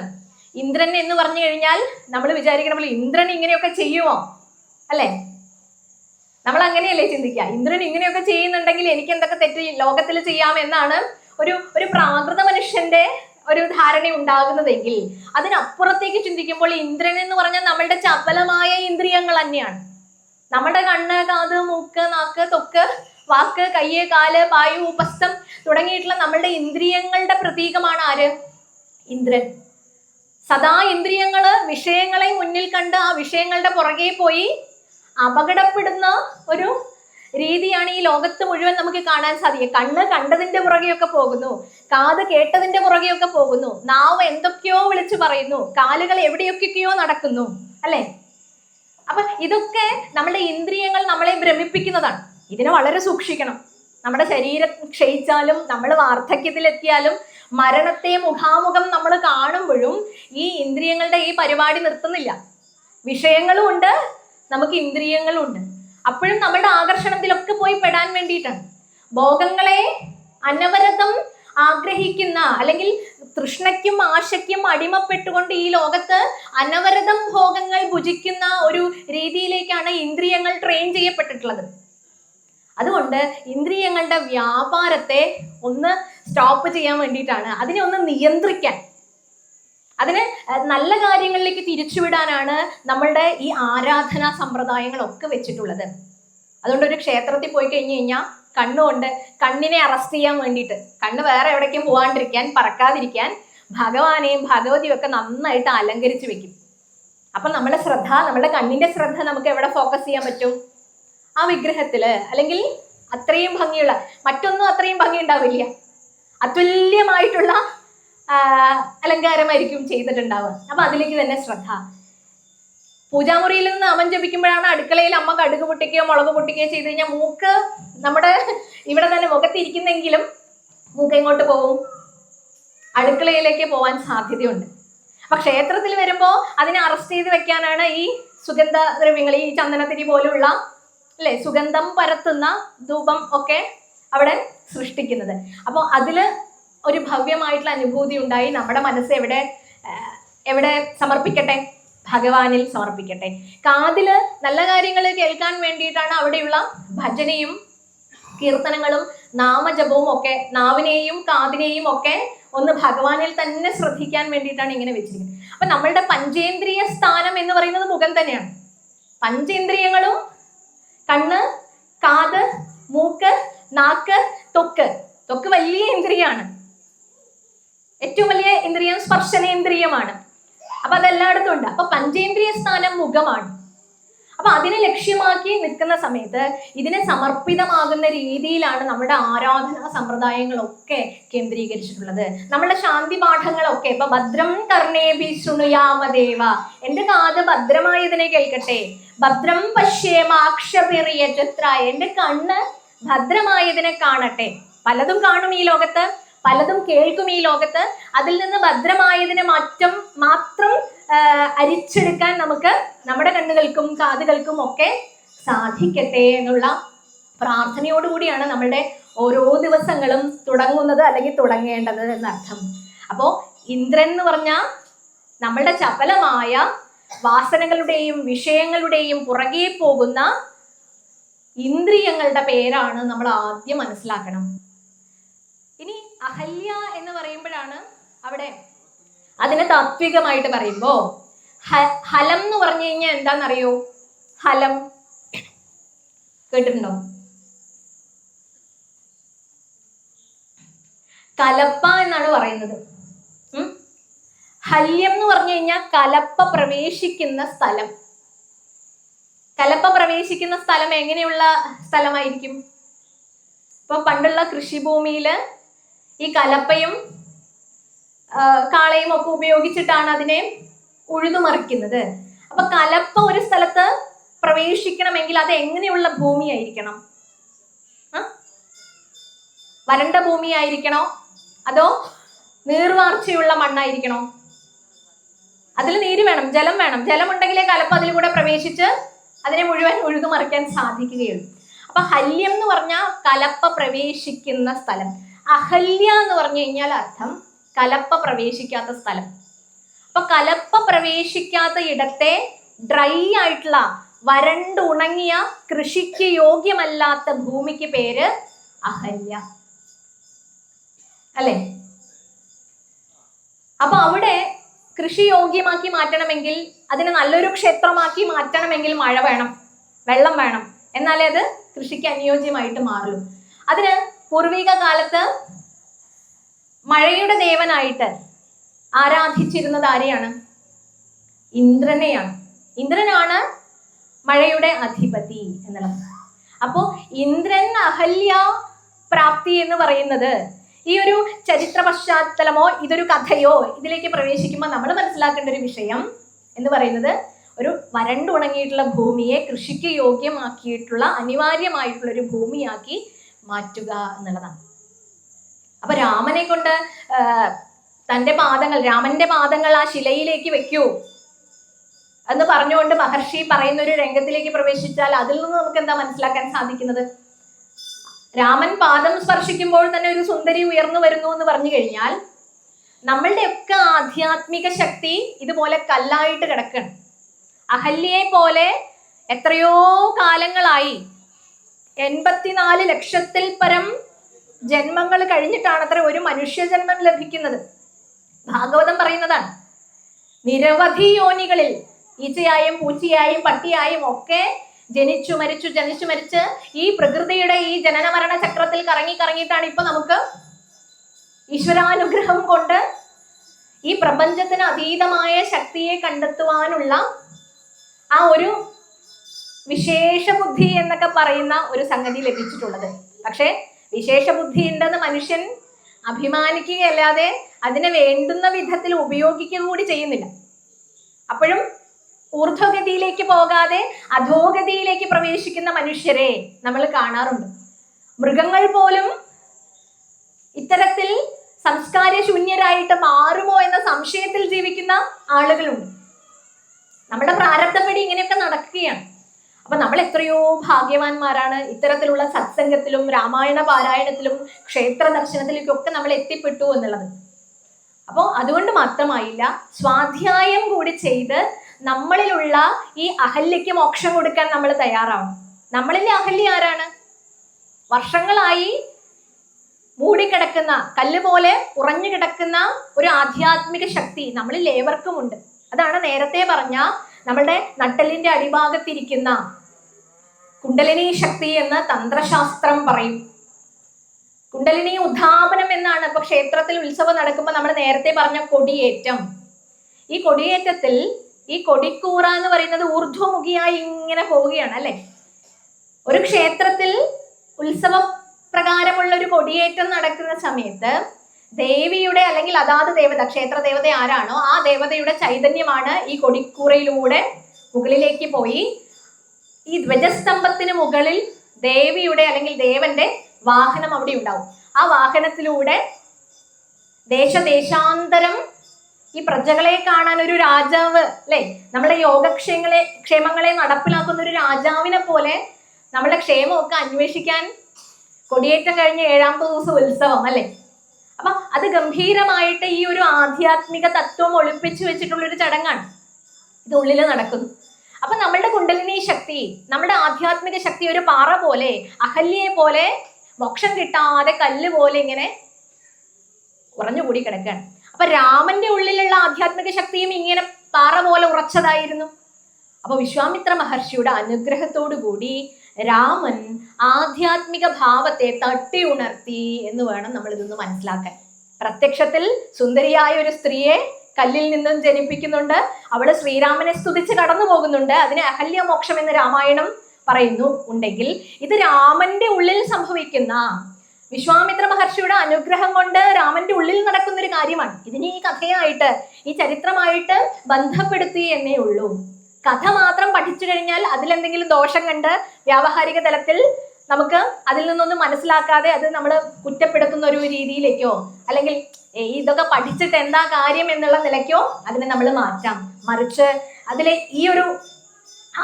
ഇന്ദ്രൻ എന്ന് പറഞ്ഞു കഴിഞ്ഞാൽ നമ്മൾ വിചാരിക്കണ ഇന്ദ്രൻ ഇങ്ങനെയൊക്കെ ചെയ്യുമോ അല്ലെ? നമ്മൾ അങ്ങനെയല്ലേ ചിന്തിക്കുക. ഇന്ദ്രൻ ഇങ്ങനെയൊക്കെ ചെയ്യുന്നുണ്ടെങ്കിൽ എനിക്ക് എന്തൊക്കെ തെറ്റ് ലോകത്തിൽ ചെയ്യാം എന്നാണ് ഒരു പ്രാകൃത മനുഷ്യന്റെ ഒരു ധാരണ ഉണ്ടാകുന്നതെങ്കിൽ അതിനപ്പുറത്തേക്ക് ചിന്തിക്കുമ്പോൾ ഇന്ദ്രൻ എന്ന് പറഞ്ഞാൽ നമ്മളുടെ ചപലമായ ഇന്ദ്രിയങ്ങൾ തന്നെയാണ്. നമ്മുടെ കണ്ണ്, കാത്, മൂക്ക്, നാക്ക്, ത്വക്ക്, വാക്ക്, കയ്യ്, കാല്, പായു, ഉപസ്ഥം തുടങ്ങിയിട്ടുള്ള നമ്മളുടെ ഇന്ദ്രിയങ്ങളുടെ പ്രതീകമാണ് ആര്? ഇന്ദ്രൻ. സദാ ഇന്ദ്രിയങ്ങള് വിഷയങ്ങളെ മുന്നിൽ കണ്ട് ആ വിഷയങ്ങളുടെ പുറകെ പോയി അപകടപ്പെടുന്ന ഒരു രീതിയാണ് ഈ ലോകത്ത് മുഴുവൻ നമുക്ക് കാണാൻ സാധിക്കുക. കണ്ണ് കണ്ടതിന്റെ പുറകെയൊക്കെ പോകുന്നു, കാത് കേട്ടതിന്റെ പുറകെയൊക്കെ പോകുന്നു, നാവ് എന്തൊക്കെയോ വിളിച്ചു പറയുന്നു, കാലുകൾ എവിടെയൊക്കെയോ നടക്കുന്നു അല്ലെ? അപ്പൊ ഇതൊക്കെ നമ്മുടെ ഇന്ദ്രിയങ്ങൾ നമ്മളെ ഭ്രമിപ്പിക്കുന്നതാണ്. ഇതിനെ വളരെ സൂക്ഷിക്കണം. നമ്മുടെ ശരീരം ക്ഷയിച്ചാലും നമ്മൾ വാർദ്ധക്യത്തിലെത്തിയാലും മരണത്തെ മുഖാമുഖം നമ്മൾ കാണുമ്പോഴും ഈ ഇന്ദ്രിയങ്ങളുടെ ഈ പരിപാടി നിർത്തുന്നില്ല. വിഷയങ്ങളും ഉണ്ട്, നമുക്ക് ഇന്ദ്രിയങ്ങളും ഉണ്ട്. അപ്പോഴും നമ്മുടെ ആകർഷണത്തിലൊക്കെ പോയി പെടാൻ വേണ്ടിയിട്ടാണ്. ഭോഗങ്ങളെ അനവരതം ആഗ്രഹിക്കുന്ന അല്ലെങ്കിൽ തൃഷ്ണയ്ക്കും ആശയ്ക്കും അടിമപ്പെട്ടുകൊണ്ട് ഈ ലോകത്ത് അനവരതം ഭോഗങ്ങൾ ഭുജിക്കുന്ന ഒരു രീതിയിലേക്കാണ് ഇന്ദ്രിയങ്ങൾ ട്രെയിൻ ചെയ്യപ്പെട്ടിട്ടുള്ളത്. അതുകൊണ്ട് ഇന്ദ്രിയങ്ങളുടെ വ്യാപാരത്തെ ഒന്ന് സ്റ്റോപ്പ് ചെയ്യാൻ വേണ്ടിയിട്ടാണ്, അതിനെ ഒന്ന് നിയന്ത്രിക്കാൻ, അതിന് നല്ല കാര്യങ്ങളിലേക്ക് തിരിച്ചുവിടാനാണ് നമ്മളുടെ ഈ ആരാധനാ സമ്പ്രദായങ്ങളൊക്കെ വെച്ചിട്ടുള്ളത്. അതുകൊണ്ട് ഒരു ക്ഷേത്രത്തിൽ പോയി കഴിഞ്ഞു കഴിഞ്ഞാൽ കണ്ണുകൊണ്ട് കണ്ണിനെ അറസ്റ്റ് ചെയ്യാൻ വേണ്ടിയിട്ട്, കണ്ണ് വേറെ എവിടേക്കും പോകാണ്ടിരിക്കാൻ, പറക്കാതിരിക്കാൻ ഭഗവാനെയും ഭഗവതിയും ഒക്കെ നന്നായിട്ട് അലങ്കരിച്ച് വെക്കും. അപ്പൊ നമ്മുടെ ശ്രദ്ധ, നമ്മുടെ കണ്ണിന്റെ ശ്രദ്ധ നമുക്ക് എവിടെ ഫോക്കസ് ചെയ്യാൻ പറ്റും? ആ വിഗ്രഹത്തില്. അല്ലെങ്കിൽ അത്രയും ഭംഗിയുള്ള, മറ്റൊന്നും അത്രയും ഭംഗി ഉണ്ടാവില്ല, അതുല്യമായിട്ടുള്ള അലങ്കാരമായിരിക്കും ചെയ്തിട്ടുണ്ടാവുക. അപ്പൊ അതിലേക്ക് തന്നെ ശ്രദ്ധ. പൂജാമുറിയിൽ നിന്ന് നാമം ജപിക്കുമ്പോഴാണ് അടുക്കളയിൽ അമ്മ കടുക് പൊട്ടിക്കുകയോ മുളക് പൊട്ടിക്കുകയോ ചെയ്ത് കഴിഞ്ഞാൽ മൂക്ക് നമ്മുടെ ഇവിടെ തന്നെ മുഖത്തിരിക്കുന്നെങ്കിലും മൂക്ക് എങ്ങോട്ട് പോവും? അടുക്കളയിലേക്ക് പോവാൻ സാധ്യതയുണ്ട്. അപ്പൊ ക്ഷേത്രത്തിൽ വരുമ്പോ അതിനെ അറസ്റ്റ് ചെയ്ത് വെക്കാനാണ് ഈ സുഗന്ധ ദ്രവ്യങ്ങൾ, ഈ ചന്ദനത്തിരി പോലുള്ള അല്ലെ സുഗന്ധം പരത്തുന്ന ധൂപം ഒക്കെ അവിടെ സൃഷ്ടിക്കുന്നത്. അപ്പോൾ അതില് ഒരു ഭവ്യമായിട്ടുള്ള അനുഭൂതി ഉണ്ടായി നമ്മുടെ മനസ്സ് എവിടെ സമർപ്പിക്കട്ടെ? ഭഗവാനിൽ സമർപ്പിക്കട്ടെ. കാതില് നല്ല കാര്യങ്ങൾ കേൾക്കാൻ വേണ്ടിയിട്ടാണ് അവിടെയുള്ള ഭജനയും കീർത്തനങ്ങളും നാമജപവും ഒക്കെ. നാവിനെയും കാതിനെയും ഒക്കെ ഒന്ന് ഭഗവാനിൽ തന്നെ ശ്രദ്ധിക്കാൻ വേണ്ടിയിട്ടാണ് ഇങ്ങനെ വെച്ചിരിക്കുന്നത്. അപ്പൊ നമ്മളുടെ പഞ്ചേന്ദ്രിയ സ്ഥാനം എന്ന് പറയുന്നത് മുഖം തന്നെയാണ്. പഞ്ചേന്ദ്രിയങ്ങളും കണ്ണ്, കാത്, മൂക്ക്, നാക്ക്, ത്വക്ക് വലിയ ഇന്ദ്രിയാണ്. ഏറ്റവും വലിയ ഇന്ദ്രിയം സ്പർശനേന്ദ്രിയമാണ്. അപ്പൊ അതെല്ലായിടത്തും ഉണ്ട്. അപ്പൊ പഞ്ചേന്ദ്രിയ സ്ഥാനം മുഖമാണ്. അപ്പൊ അതിനെ ലക്ഷ്യമാക്കി നിൽക്കുന്ന സമയത്ത് ഇതിനെ സമർപ്പിതമാകുന്ന രീതിയിലാണ് നമ്മുടെ ആരാധനാ സമ്പ്രദായങ്ങളൊക്കെ കേന്ദ്രീകരിച്ചിട്ടുള്ളത്. നമ്മുടെ ശാന്തി പാഠങ്ങളൊക്കെ ഇപ്പൊ ഭദ്രം കർണേഭി ശൃണുയാമദേവ, എന്റെ കാത് ഭദ്രമായതിനെ കേൾക്കട്ടെ, ഭദ്രം പശ്യേമാക്ഷപിറിയചത്ര, എന്റെ കണ്ണ് ഭദ്രമായതിനെ കാണട്ടെ. പലതും കാണും ഈ ലോകത്ത്, പലതും കേൾക്കും ഈ ലോകത്ത്. അതിൽ നിന്ന് ഭദ്രമായതിനെ മാത്രം അരിച്ചെടുക്കാൻ നമുക്ക് നമ്മുടെ കണ്ണുകൾക്കും കാതുകൾക്കും ഒക്കെ സാധിക്കട്ടെ എന്നുള്ള പ്രാർത്ഥനയോടുകൂടിയാണ് നമ്മളുടെ ഓരോ ദിവസങ്ങളും തുടങ്ങുന്നത്, അല്ലെങ്കിൽ തുടങ്ങേണ്ടത് എന്നർത്ഥം. അപ്പോ ഇന്ദ്രൻ എന്ന് പറഞ്ഞാൽ നമ്മളുടെ ചപലമായ വാസനകളുടെയും വിഷയങ്ങളുടെയും പുറകെ പോകുന്ന ഇന്ദ്രിയങ്ങളുടെ പേരാണ് നമ്മൾ ആദ്യം മനസ്സിലാക്കണം. ഇനി അഹല്യ എന്ന് പറയുമ്പോഴാണ് അവിടെ അതിനെ താത്വികമായിട്ട് പറയുമ്പോ ഹലം എന്ന് പറഞ്ഞു കഴിഞ്ഞാൽ എന്താണെന്നറിയോ? ഹലം കേട്ടിട്ടുണ്ടോ? കലപ്പ എന്നാണ് പറയുന്നത്. ഹല്യം എന്ന് പറഞ്ഞു കഴിഞ്ഞാൽ കലപ്പ പ്രവേശിക്കുന്ന സ്ഥലം. കലപ്പ പ്രവേശിക്കുന്ന സ്ഥലം എങ്ങനെയുള്ള സ്ഥലമായിരിക്കും? ഇപ്പൊ പണ്ടുള്ള കൃഷിഭൂമിയില് ഈ കലപ്പയും കാളയും ഒക്കെ ഉപയോഗിച്ചിട്ടാണ് അതിനെ ഉഴുതുമറിക്കുന്നത്. അപ്പൊ കലപ്പ ഒരു സ്ഥലത്ത് പ്രവേശിക്കണമെങ്കിൽ അത് എങ്ങനെയുള്ള ഭൂമിയായിരിക്കണം? വരണ്ട ഭൂമിയായിരിക്കണോ അതോ നീർവാർച്ചയുള്ള മണ്ണായിരിക്കണോ? അതിൽ നീര് വേണം, ജലം വേണം. ജലം ഉണ്ടെങ്കിലേ കലപ്പ അതിൽ കൂടെ പ്രവേശിച്ച് അതിനെ മുഴുവൻ ഉഴുതുമറിക്കാൻ സാധിക്കുകയുള്ളൂ. അപ്പൊ ഹല്യം എന്ന് പറഞ്ഞാൽ കലപ്പ പ്രവേശിക്കുന്ന സ്ഥലം. അഹല്യ എന്ന് പറഞ്ഞു കഴിഞ്ഞാൽ അർത്ഥം കലപ്പ പ്രവേശിക്കാത്ത സ്ഥലം. അപ്പൊ കലപ്പ പ്രവേശിക്കാത്ത ഇടത്തെ ഡ്രൈ ആയിട്ടുള്ള വരണ്ടുണങ്ങിയ കൃഷിക്ക് യോഗ്യമല്ലാത്ത ഭൂമിക്ക് പേര് അഹല്യ അല്ലെ? അപ്പൊ അവിടെ കൃഷി യോഗ്യമാക്കി മാറ്റണമെങ്കിൽ, അതിനെ നല്ലൊരു ക്ഷേത്രമാക്കി മാറ്റണമെങ്കിൽ മഴ വേണം, വെള്ളം വേണം. എന്നാലേ അത് കൃഷിക്ക് അനുയോജ്യമായിട്ട് മാറുള്ളൂ. അതിന് പൂർവിക കാലത്ത് മഴയുടെ ദേവനായിട്ട് ആരാധിച്ചിരുന്നത് ആരെയാണ്? ഇന്ദ്രനെയാണ്. ഇന്ദ്രനാണ് മഴയുടെ അധിപതി എന്നുള്ളത്. അപ്പോ ഇന്ദ്രൻ അഹല്യ പ്രാപ്തി എന്ന് പറയുന്നത് ഈ ഒരു ചരിത്ര പശ്ചാത്തലമോ ഇതൊരു കഥയോ ഇതിലേക്ക് പ്രവേശിക്കുമ്പോൾ നമ്മൾ മനസ്സിലാക്കേണ്ട ഒരു വിഷയം എന്ന് പറയുന്നത് ഒരു വരണ്ടുണങ്ങിയിട്ടുള്ള ഭൂമിയെ കൃഷിക്ക് യോഗ്യമാക്കിയിട്ടുള്ള അനിവാര്യമായിട്ടുള്ള ഒരു ഭൂമിയാക്കി മാറ്റുക എന്നുള്ളതാണ്. അപ്പൊ രാമനെ കൊണ്ട് രാമന്റെ പാദങ്ങൾ ആ ശിലയിലേക്ക് വെക്കൂ എന്ന് പറഞ്ഞുകൊണ്ട് മഹർഷി പറയുന്ന ഒരു രംഗത്തിലേക്ക് പ്രവേശിച്ചാൽ അതിൽ നിന്ന് നമുക്ക് എന്താ മനസ്സിലാക്കാൻ സാധിക്കുന്നത്? രാമൻ പാദം സ്പർശിക്കുമ്പോൾ തന്നെ ഒരു സുന്ദരി ഉയർന്നു വരുന്നു എന്ന് പറഞ്ഞു കഴിഞ്ഞാൽ നമ്മളുടെയൊക്കെ ആധ്യാത്മിക ശക്തി ഇതുപോലെ കല്ലായിട്ട് കിടക്കണം. അഹല്യയെ പോലെ എത്രയോ കാലങ്ങളായി 84 ലക്ഷത്തിൽ പരം ജന്മങ്ങൾ കഴിഞ്ഞിട്ടാണ് അത്ര ഒരു മനുഷ്യജന്മം ലഭിക്കുന്നത്. ഭാഗവതം പറയുന്നതാണ്. നിരവധി യോനികളിൽ ഈച്ചയായും പൂച്ചയായും പട്ടിയായും ഒക്കെ ജനിച്ചു മരിച്ച് ഈ പ്രകൃതിയുടെ ഈ ജനന മരണ ചക്രത്തിൽ കറങ്ങിയിട്ടാണ് ഇപ്പൊ നമുക്ക് ഈശ്വരാനുഗ്രഹം കൊണ്ട് ഈ പ്രപഞ്ചത്തിന് അതീതമായ ശക്തിയെ കണ്ടെത്തുവാനുള്ള ആ ഒരു വിശേഷ ബുദ്ധി എന്നൊക്കെ പറയുന്ന ഒരു സംഗതി ലഭിച്ചിട്ടുള്ളത്. പക്ഷെ വിശേഷ ബുദ്ധി ഉണ്ടെന്ന് മനുഷ്യൻ അഭിമാനിക്കുകയല്ലാതെ അതിനെ വേണ്ടുന്ന വിധത്തിൽ ഉപയോഗിക്കുക കൂടി ചെയ്യുന്നില്ല. അപ്പോഴും ഊർധ്വഗതിയിലേക്ക് പോകാതെ അധോഗതിയിലേക്ക് പ്രവേശിക്കുന്ന മനുഷ്യരെ നമ്മൾ കാണാറുണ്ട്. മൃഗങ്ങൾ പോലും ഇത്തരത്തിൽ സംസ്കാരശൂന്യരായിട്ട് മാറുമോ എന്ന സംശയത്തിൽ ജീവിക്കുന്ന ആളുകളുണ്ട്. നമ്മുടെ പ്രാരബ്ധപ്പടി ഇങ്ങനെയൊക്കെ നടക്കുകയാണ്. അപ്പൊ നമ്മൾ എത്രയോ ഭാഗ്യവാന്മാരാണ്. ഇത്തരത്തിലുള്ള സത്സംഗത്തിലും രാമായണ പാരായണത്തിലും ക്ഷേത്ര ദർശനത്തിലേക്കൊക്കെ നമ്മൾ എത്തിപ്പെട്ടു എന്നുള്ളത്. അപ്പോൾ അതുകൊണ്ട് മാത്രമായില്ല, സ്വാധ്യായം കൂടി ചെയ്ത് നമ്മളിലുള്ള ഈ അഹല്യയ്ക്ക് മോക്ഷം കൊടുക്കാൻ നമ്മൾ തയ്യാറാവണം. നമ്മളിലെ അഹല്യ ആരാണ്? വർഷങ്ങളായി മൂടിക്കിടക്കുന്ന, കല്ല് പോലെ ഉറഞ്ഞു കിടക്കുന്ന ഒരു ആധ്യാത്മിക ശക്തി നമ്മളിൽ ഏവർക്കുമുണ്ട്. അതാണ് നേരത്തെ പറഞ്ഞ നമ്മളുടെ നട്ടെല്ലിന്റെ അടിഭാഗത്തിരിക്കുന്ന കുണ്ടലിനി ശക്തി എന്ന് തന്ത്രശാസ്ത്രം പറയും. കുണ്ടലിനി ഉദ്ധാപനം എന്നാണ്. ഇപ്പൊ ക്ഷേത്രത്തിൽ ഉത്സവം നടക്കുമ്പോൾ നമ്മൾ നേരത്തെ പറഞ്ഞ കൊടിയേറ്റം, ഈ കൊടിയേറ്റത്തിൽ ഈ കൊടിക്കൂറ എന്ന് പറയുന്നത് ഊർധ്വമുഖിയായി ഇങ്ങനെ പോവുകയാണ് അല്ലെ. ഒരു ക്ഷേത്രത്തിൽ ഉത്സവ പ്രകാരമുള്ള ഒരു കൊടിയേറ്റം നടക്കുന്ന സമയത്ത് ദേവിയുടെ അല്ലെങ്കിൽ അതാത് ദേവത, ക്ഷേത്ര ദേവത ആരാണോ ആ ദേവതയുടെ ചൈതന്യമാണ് ഈ കൊടിക്കൂറയിലൂടെ മുകളിലേക്ക് പോയി ഈ ധ്വജസ്തംഭത്തിന് മുകളിൽ ദേവിയുടെ അല്ലെങ്കിൽ ദേവന്റെ വാഹനം അവിടെ ഉണ്ടാവും. ആ വാഹനത്തിലൂടെ ദേശാന്തരം ഈ പ്രജകളെ കാണാൻ ഒരു രാജാവ് അല്ലെ, നമ്മളെ ക്ഷേമങ്ങളെ നടപ്പിലാക്കുന്ന ഒരു രാജാവിനെ പോലെ നമ്മളെ ക്ഷേമമൊക്കെ അന്വേഷിക്കാൻ കൊടിയേറ്റം കഴിഞ്ഞ 7ാമത്തെ ദിവസം ഉത്സവം അല്ലെ. അപ്പൊ അത് ഗംഭീരമായിട്ട് ഈ ഒരു ആധ്യാത്മിക തത്വം ഒളിപ്പിച്ചു വെച്ചിട്ടുള്ളൊരു ചടങ്ങാണ്. ഇത് ഉള്ളിൽ നടക്കുന്നു. അപ്പൊ നമ്മളുടെ കുണ്ടലിനി ശക്തി, നമ്മുടെ ആധ്യാത്മിക ശക്തി ഒരു പാറ പോലെ, അഹല്യയെ പോലെ മോക്ഷം കിട്ടാതെ കല്ല് പോലെ ഇങ്ങനെ ഉറഞ്ഞുകൂടി കിടക്കുകയാണ്. അപ്പൊ രാമന്റെ ഉള്ളിലുള്ള ആധ്യാത്മിക ശക്തിയും ഇങ്ങനെ പാറ പോലെ ഉറച്ചതായിരുന്നു. അപ്പൊ വിശ്വാമിത്ര മഹർഷിയുടെ അനുഗ്രഹത്തോടു കൂടി രാമൻ ആധ്യാത്മിക ഭാവത്തെ തട്ടി ഉണർത്തി എന്ന് വേണം നമ്മൾ ഇതൊന്ന് മനസ്സിലാക്കാൻ. പ്രത്യക്ഷത്തിൽ സുന്ദരിയായ ഒരു സ്ത്രീയെ കല്ലിൽ നിന്നും ജനിപ്പിക്കുന്നുണ്ട്. അവള് ശ്രീരാമനെ സ്തുതിച്ച് കടന്നു പോകുന്നുണ്ട്. അതിന് അഹല്യമോക്ഷം എന്ന് രാമായണം പറയുന്നു ഉണ്ടെങ്കിൽ ഇത് രാമന്റെ ഉള്ളിൽ സംഭവിക്കുന്ന, വിശ്വാമിത്ര മഹർഷിയുടെ അനുഗ്രഹം കൊണ്ട് രാമന്റെ ഉള്ളിൽ നടക്കുന്ന ഒരു കാര്യമാണ്. ഇതിനെ ഈ കഥയായിട്ട്, ഈ ചരിത്രമായിട്ട് ബന്ധപ്പെടുത്തി എന്നേ ഉള്ളൂ. കഥ മാത്രം പഠിച്ചു കഴിഞ്ഞാൽ അതിലെന്തെങ്കിലും ദോഷം കണ്ട് വ്യാവഹാരിക തലത്തിൽ നമുക്ക് അതിൽ നിന്നൊന്നും മനസ്സിലാക്കാതെ അത് നമ്മൾ കുറ്റപ്പെടുത്തുന്ന ഒരു രീതിയിലേക്കോ അല്ലെങ്കിൽ ഇതൊക്കെ പഠിച്ചിട്ട് എന്താ കാര്യം എന്നുള്ള നിലയ്ക്കോ അതിനെ നമ്മൾ മാറ്റാം. മറിച്ച് അതിലെ ഈ ഒരു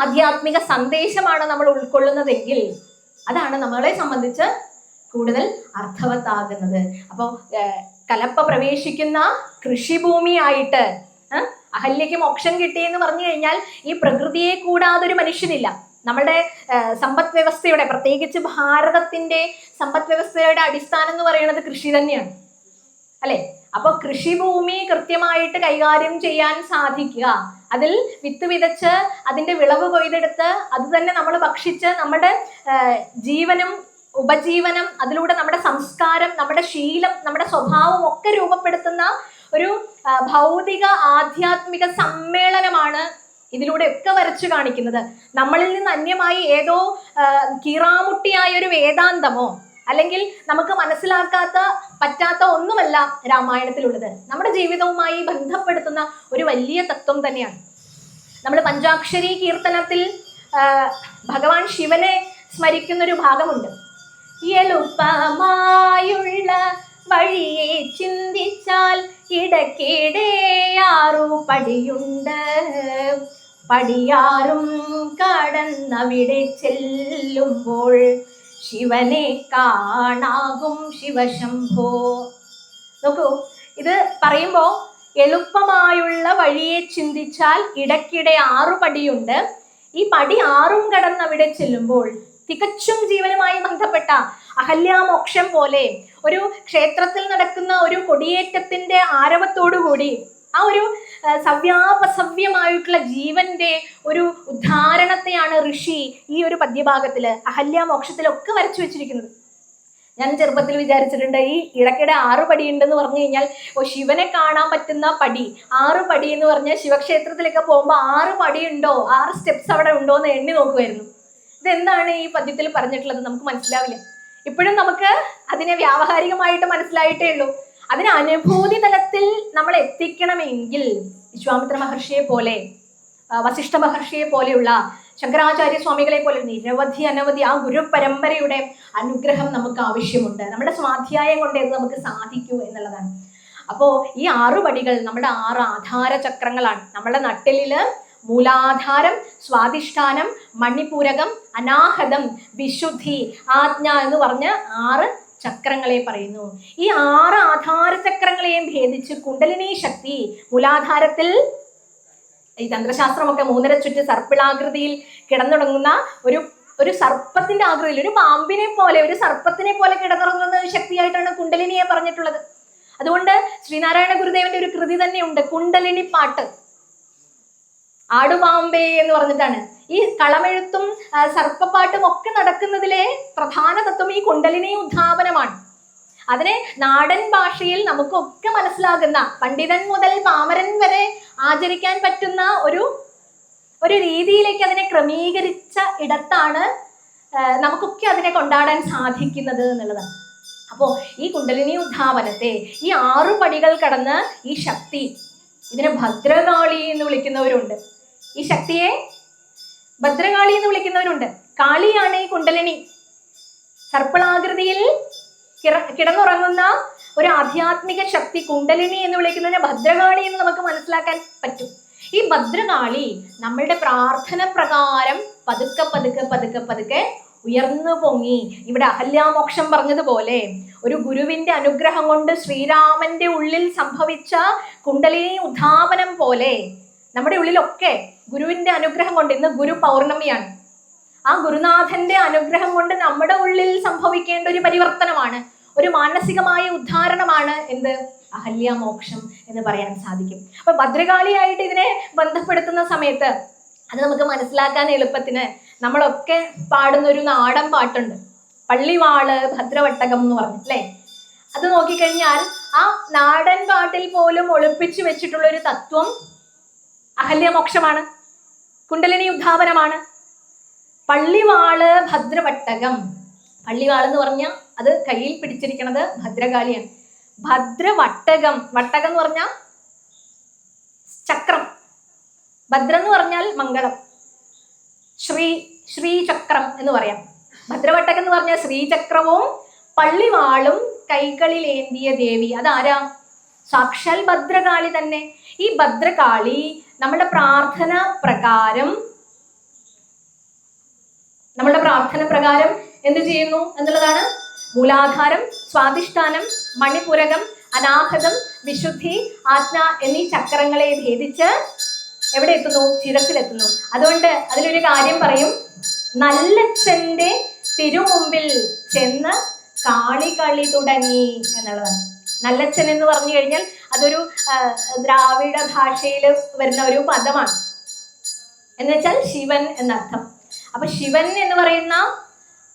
ആധ്യാത്മിക സന്ദേശമാണ് നമ്മൾ ഉൾക്കൊള്ളുന്നതെങ്കിൽ അതാണ് നമ്മളെ സംബന്ധിച്ച് കൂടുതൽ അർത്ഥവത്താകുന്നത്. അപ്പോൾ കലപ്പ പ്രവേശിക്കുന്ന കൃഷിഭൂമിയായിട്ട് അഹല്യയ്ക്ക് മോക്ഷം കിട്ടി എന്ന് പറഞ്ഞു കഴിഞ്ഞാൽ ഈ പ്രകൃതിയെ കൂടാതെ ഒരു മനുഷ്യനില്ല. നമ്മുടെ സമ്പദ് വ്യവസ്ഥയുടെ, പ്രത്യേകിച്ച് ഭാരതത്തിന്റെ സമ്പദ് വ്യവസ്ഥയുടെ അടിസ്ഥാനം എന്ന് പറയുന്നത് കൃഷി തന്നെയാണ് അല്ലെ. അപ്പൊ കൃഷിഭൂമി കൃത്യമായിട്ട് കൈകാര്യം ചെയ്യാൻ സാധിക്കുക, അതിൽ വിത്ത് വിതച്ച് അതിന്റെ വിളവ് കൊയ്തെടുത്ത് അത് തന്നെ നമ്മൾ ഭക്ഷിച്ച് നമ്മുടെ ജീവനും ഉപജീവനം, അതിലൂടെ നമ്മുടെ സംസ്കാരം, നമ്മുടെ ശീലം, നമ്മുടെ സ്വഭാവം ഒക്കെ രൂപപ്പെടുത്തുന്ന ഒരു ഭൗതിക ആധ്യാത്മിക സമ്മേളനമാണ് ഇതിലൂടെ ഒക്കെ വരച്ചു കാണിക്കുന്നത്. നമ്മളിൽ നിന്ന് അന്യമായി ഏതോ കീറാമുട്ടിയായ ഒരു വേദാന്തമോ അല്ലെങ്കിൽ നമുക്ക് പറ്റാത്ത ഒന്നുമല്ല രാമായണത്തിലുള്ളത്. നമ്മുടെ ജീവിതവുമായി ബന്ധപ്പെടുത്തുന്ന ഒരു വലിയ തത്വം തന്നെയാണ്. നമ്മൾ പഞ്ചാക്ഷരി കീർത്തനത്തിൽ ഭഗവാൻ ശിവനെ സ്മരിക്കുന്ന ഒരു ഭാഗമുണ്ട്. എളുപ്പമായുള്ള വഴിയെ ചിന്തിച്ചാൽ ഇടയ്ക്കിടെ 6 പടിയുണ്ട്, പടിയാറും കടന്നവിടെ ചെല്ലുമ്പോൾ ശിവനെ കാണാകും ശിവശംഭോ. നോക്കൂ, ഇത് പറയുമ്പോൾ എളുപ്പമായുള്ള വഴിയെ ചിന്തിച്ചാൽ ഇടയ്ക്കിടെ 6 പടിയുണ്ട്. ഈ പടി 6ഉം കടന്ന് അവിടെ ചെല്ലുമ്പോൾ തികച്ചും ജീവനുമായി ബന്ധപ്പെട്ട അഹല്യാമോക്ഷം പോലെ ഒരു ക്ഷേത്രത്തിൽ നടക്കുന്ന ഒരു കൊടിയേറ്റത്തിന്റെ ആരവത്തോടുകൂടി ആ ഒരു സവ്യാപസവ്യമായിട്ടുള്ള ജീവന്റെ ഒരു ഉദ്ധാരണത്തെയാണ് ഋഷി ഈ ഒരു പദ്യഭാഗത്തില് അഹല്യാമോക്ഷത്തിലൊക്കെ വരച്ചു വെച്ചിരിക്കുന്നത്. ഞാൻ ചെറുപ്പത്തിൽ വിചാരിച്ചിട്ടുണ്ട് ഈ ഇടയ്ക്കിടെ 6 പടി ഉണ്ടെന്ന് പറഞ്ഞു കഴിഞ്ഞാൽ ശിവനെ കാണാൻ പറ്റുന്ന പടി 6 പടി എന്ന് പറഞ്ഞാൽ ശിവക്ഷേത്രത്തിലൊക്കെ പോകുമ്പോൾ 6 പടി ഉണ്ടോ, 6 സ്റ്റെപ്സ് അവിടെ ഉണ്ടോ എന്ന് എണ്ണി നോക്കുമായിരുന്നു. ഇതെന്താണ് ഈ പദ്യത്തിൽ പറഞ്ഞിട്ടുള്ളത് നമുക്ക് മനസ്സിലാവില്ല. ഇപ്പോഴും നമുക്ക് അതിനെ വ്യാവഹാരികമായിട്ട് മനസ്സിലായിട്ടേ ഉള്ളൂ. അതിന് അനുഭൂതി തലത്തിൽ നമ്മൾ എത്തിക്കണമെങ്കിൽ വിശ്വാമിത്ര മഹർഷിയെ പോലെ, വസിഷ്ഠ മഹർഷിയെ പോലെയുള്ള, ശങ്കരാചാര്യ സ്വാമികളെ പോലെ അനവധി ആ ഗുരു പരമ്പരയുടെ അനുഗ്രഹം നമുക്ക് ആവശ്യമുണ്ട്. നമ്മുടെ സ്വാധ്യായം കൊണ്ട് ഇത് നമുക്ക് സാധിക്കൂ എന്നുള്ളതാണ്. അപ്പോൾ ഈ 6 പടികൾ നമ്മുടെ 6 ആധാര ചക്രങ്ങളാണ്. നമ്മുടെ നട്ടെല്ലില് മൂലാധാരം, സ്വാധിഷ്ഠാനം, മണിപൂരകം, അനാഹതം, വിശുദ്ധി, ആജ്ഞ എന്ന് പറഞ്ഞ് 6 ചക്രങ്ങളെ പറയുന്നു. ഈ 6 ആധാര ചക്രങ്ങളെയും ഭേദിച്ച് കുണ്ടലിനി ശക്തി മൂലാധാരത്തിൽ, ഈ തന്ത്രശാസ്ത്രമൊക്കെ 3.5 ചുറ്റ് സർപ്പിളാകൃതിയിൽ കിടന്നുടങ്ങുന്ന ഒരു സർപ്പത്തിന്റെ ആകൃതിയിൽ, ഒരു പാമ്പിനെ പോലെ, ഒരു സർപ്പത്തിനെ പോലെ കിടന്നുറങ്ങുന്ന ഒരു ശക്തിയായിട്ടാണ് കുണ്ടലിനിയെ പറഞ്ഞിട്ടുള്ളത്. അതുകൊണ്ട് ശ്രീനാരായണ ഗുരുദേവന്റെ ഒരു കൃതി തന്നെയുണ്ട്, കുണ്ടലിനി പാട്ട്, ആടുപാമ്പേ എന്ന് പറഞ്ഞിട്ടാണ്. ഈ കളമെഴുത്തും സർപ്പപ്പാട്ടും ഒക്കെ നടക്കുന്നതിലെ പ്രധാന തത്വം ഈ കുണ്ടലിനി ഉദ്ധാപനമാണ്. അതിനെ നാടൻ ഭാഷയിൽ നമുക്കൊക്കെ മനസ്സിലാകുന്ന, പണ്ഡിതൻ മുതൽ പാമരൻ വരെ ആചരിക്കാൻ പറ്റുന്ന ഒരു രീതിയിലേക്ക് അതിനെ ക്രമീകരിച്ച ഇടത്താണ് നമുക്കൊക്കെ അതിനെ കൊണ്ടാടാൻ സാധിക്കുന്നത് എന്നുള്ളതാണ്. അപ്പോൾ ഈ കുണ്ടലിനി ഉദ്ധാപനത്തെ, ഈ 6 പടികൾ കടന്ന് ഈ ശക്തി, ഇതിനെ ഭദ്രകാളി എന്ന് വിളിക്കുന്നവരുണ്ട്. ഈ ശക്തിയെ ഭദ്രകാളി എന്ന് വിളിക്കുന്നവരുണ്ട്. കാളിയാണ് ഈ കുണ്ടലിനി. സർപ്പിളാകൃതിയിൽ കിടന്നുറങ്ങുന്ന ഒരു ആധ്യാത്മിക ശക്തി കുണ്ടലിനി എന്ന് വിളിക്കുന്നതിനെ ഭദ്രകാളി എന്ന് നമുക്ക് മനസ്സിലാക്കാൻ പറ്റും. ഈ ഭദ്രകാളി നമ്മളുടെ പ്രാർത്ഥന പ്രകാരം പതുക്കെ പതുക്കെ പതുക്കെ പതുക്കെ ഉയർന്നു പൊങ്ങി, ഇവിടെ അഹല്യാമോക്ഷം പറഞ്ഞതുപോലെ ഒരു ഗുരുവിന്റെ അനുഗ്രഹം കൊണ്ട് ശ്രീരാമന്റെ ഉള്ളിൽ സംഭവിച്ച കുണ്ടലിനി ഉദ്ധാപനം പോലെ നമ്മുടെ ഉള്ളിലൊക്കെ ഗുരുവിന്റെ അനുഗ്രഹം കൊണ്ട്, ഇന്ന് ഗുരു പൗർണമിയാണ്, ആ ഗുരുനാഥന്റെ അനുഗ്രഹം കൊണ്ട് നമ്മുടെ ഉള്ളിൽ സംഭവിക്കേണ്ട ഒരു പരിവർത്തനമാണ്, ഒരു മാനസികമായ ഉദ്ധാരണമാണ് എന്ത്, അഹല്യാമോക്ഷം എന്ന് പറയാൻ സാധിക്കും. അപ്പൊ ഭദ്രകാളിയായിട്ട് ഇതിനെ ബന്ധപ്പെടുത്തുന്ന സമയത്ത് അത് നമുക്ക് മനസ്സിലാക്കാൻ എളുപ്പത്തിന് നമ്മളൊക്കെ പാടുന്ന ഒരു നാടൻ പാട്ടുണ്ട്, പള്ളിവാള് ഭദ്രവട്ടകം എന്ന് പറഞ്ഞു അല്ലേ. അത് നോക്കിക്കഴിഞ്ഞാൽ ആ നാടൻ പാട്ടിൽ പോലും ഒളിപ്പിച്ചു വെച്ചിട്ടുള്ള ഒരു തത്വം അഹല്യമോക്ഷമാണ്, കുണ്ടലിനി ഉദ്ധാപനമാണ്. പള്ളിവാള് ഭദ്രവട്ടകം, പള്ളിവാൾ എന്ന് പറഞ്ഞാൽ അത് കയ്യിൽ പിടിച്ചിരിക്കുന്നത് ഭദ്രകാളിയാണ്. ഭദ്രവട്ടകം, വട്ടകം എന്ന് പറഞ്ഞാൽ ചക്രം, ഭദ്രം എന്ന് പറഞ്ഞാൽ മംഗളം, ശ്രീചക്രം എന്ന് പറയാം. ഭദ്രവട്ടകം എന്ന് പറഞ്ഞാൽ ശ്രീചക്രവും പള്ളിവാളും കൈകളിലേന്തിയ ദേവി, അതാരാ? സാക്ഷാൽ ഭദ്രകാളി തന്നെ. ഈ ഭദ്രകാളി നമ്മുടെ പ്രാർത്ഥന പ്രകാരം എന്ത് ചെയ്യുന്നു എന്നുള്ളതാണ്. മൂലാധാരം, സ്വാധിഷ്ഠാനം, മണിപുരകം, അനാഹതം, വിശുദ്ധി, ആജ്ഞ എന്നീ ചക്രങ്ങളെ ഭേദിച്ച് എവിടെ എത്തുന്നു? ശിരസിലെത്തുന്നു. അതുകൊണ്ട് അതിലൊരു കാര്യം പറയും, നല്ലച്ഛന്റെ തിരുമുമ്പിൽ ചെന്ന് കളി തുടങ്ങി എന്നുള്ളതാണ്. നല്ലച്ഛൻ എന്ന് പറഞ്ഞു കഴിഞ്ഞാൽ അതൊരു ദ്രാവിഡ ഭാഷയിൽ വരുന്ന ഒരു പദമാണ്, എന്ന് വെച്ചാൽ ശിവൻ എന്നർത്ഥം. അപ്പൊ ശിവൻ എന്ന് പറയുന്ന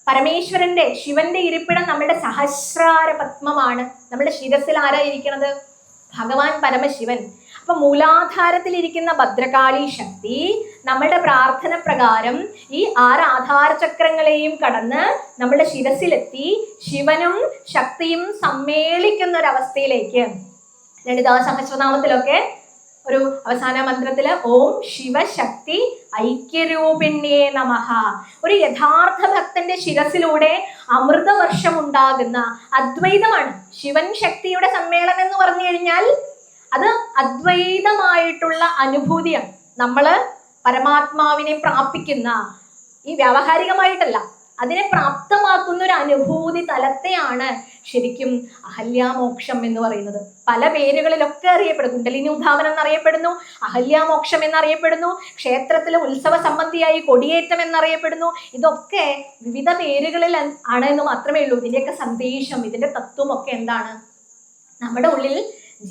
പരമേശ്വരന്റെ, ശിവന്റെ ഇരിപ്പിടം നമ്മുടെ സഹസ്രാര പത്മമാണ്. നമ്മുടെ ശിരസിൽ ആരാ ഇരിക്കുന്നത്? ഭഗവാൻ പരമശിവൻ. അപ്പൊ മൂലാധാരത്തിലിരിക്കുന്ന ഭദ്രകാളി ശക്തി നമ്മുടെ പ്രാർത്ഥന പ്രകാരം ഈ 6 ആധാര ചക്രങ്ങളെയും കടന്ന് നമ്മുടെ ശിരസിലെത്തി ശിവനും ശക്തിയും സമ്മേളിക്കുന്ന ഒരവസ്ഥയിലേക്ക്, ലളിതാ സഹസ്രനാമത്തിലൊക്കെ ഒരു അവസാന മന്ത്രത്തില് ഓം ശിവശക്തി ഐക്യരൂപിണ്യേ നമഃ, ഒരു യഥാർത്ഥ ഭക്തന്റെ ശിരസിലൂടെ അമൃതവർഷം ഉണ്ടാകുന്ന അദ്വൈതമാണ്. ശിവൻ ശക്തിയുടെ സമ്മേളനം എന്ന് പറഞ്ഞു കഴിഞ്ഞാൽ അത് അദ്വൈതമായിട്ടുള്ള അനുഭൂതിയാണ്. നമ്മള് പരമാത്മാവിനെ പ്രാപിക്കുന്ന, ഈ വ്യാവഹാരികമായിട്ടല്ല, അതിനെ പ്രാപ്തമാക്കുന്ന ഒരു അനുഭൂതി തലത്തെയാണ് ശരിക്കും അഹല്യാമോക്ഷം എന്ന് പറയുന്നത്. പല പേരുകളിലൊക്കെ അറിയപ്പെടും. കുണ്ടലിനി ഉദ്ധാവനം എന്നറിയപ്പെടുന്നു, അഹല്യാമോക്ഷം എന്നറിയപ്പെടുന്നു, ക്ഷേത്രത്തിലെ ഉത്സവ സംബന്ധിയായി കൊടിയേറ്റം എന്നറിയപ്പെടുന്നു. ഇതൊക്കെ വിവിധ പേരുകളിൽ ആണ് എന്ന് മാത്രമേ ഉള്ളൂ. ഇതിന്റെയൊക്കെ സന്ദേശം, ഇതിന്റെ തത്വമൊക്കെ എന്താണ്? നമ്മുടെ ഉള്ളിൽ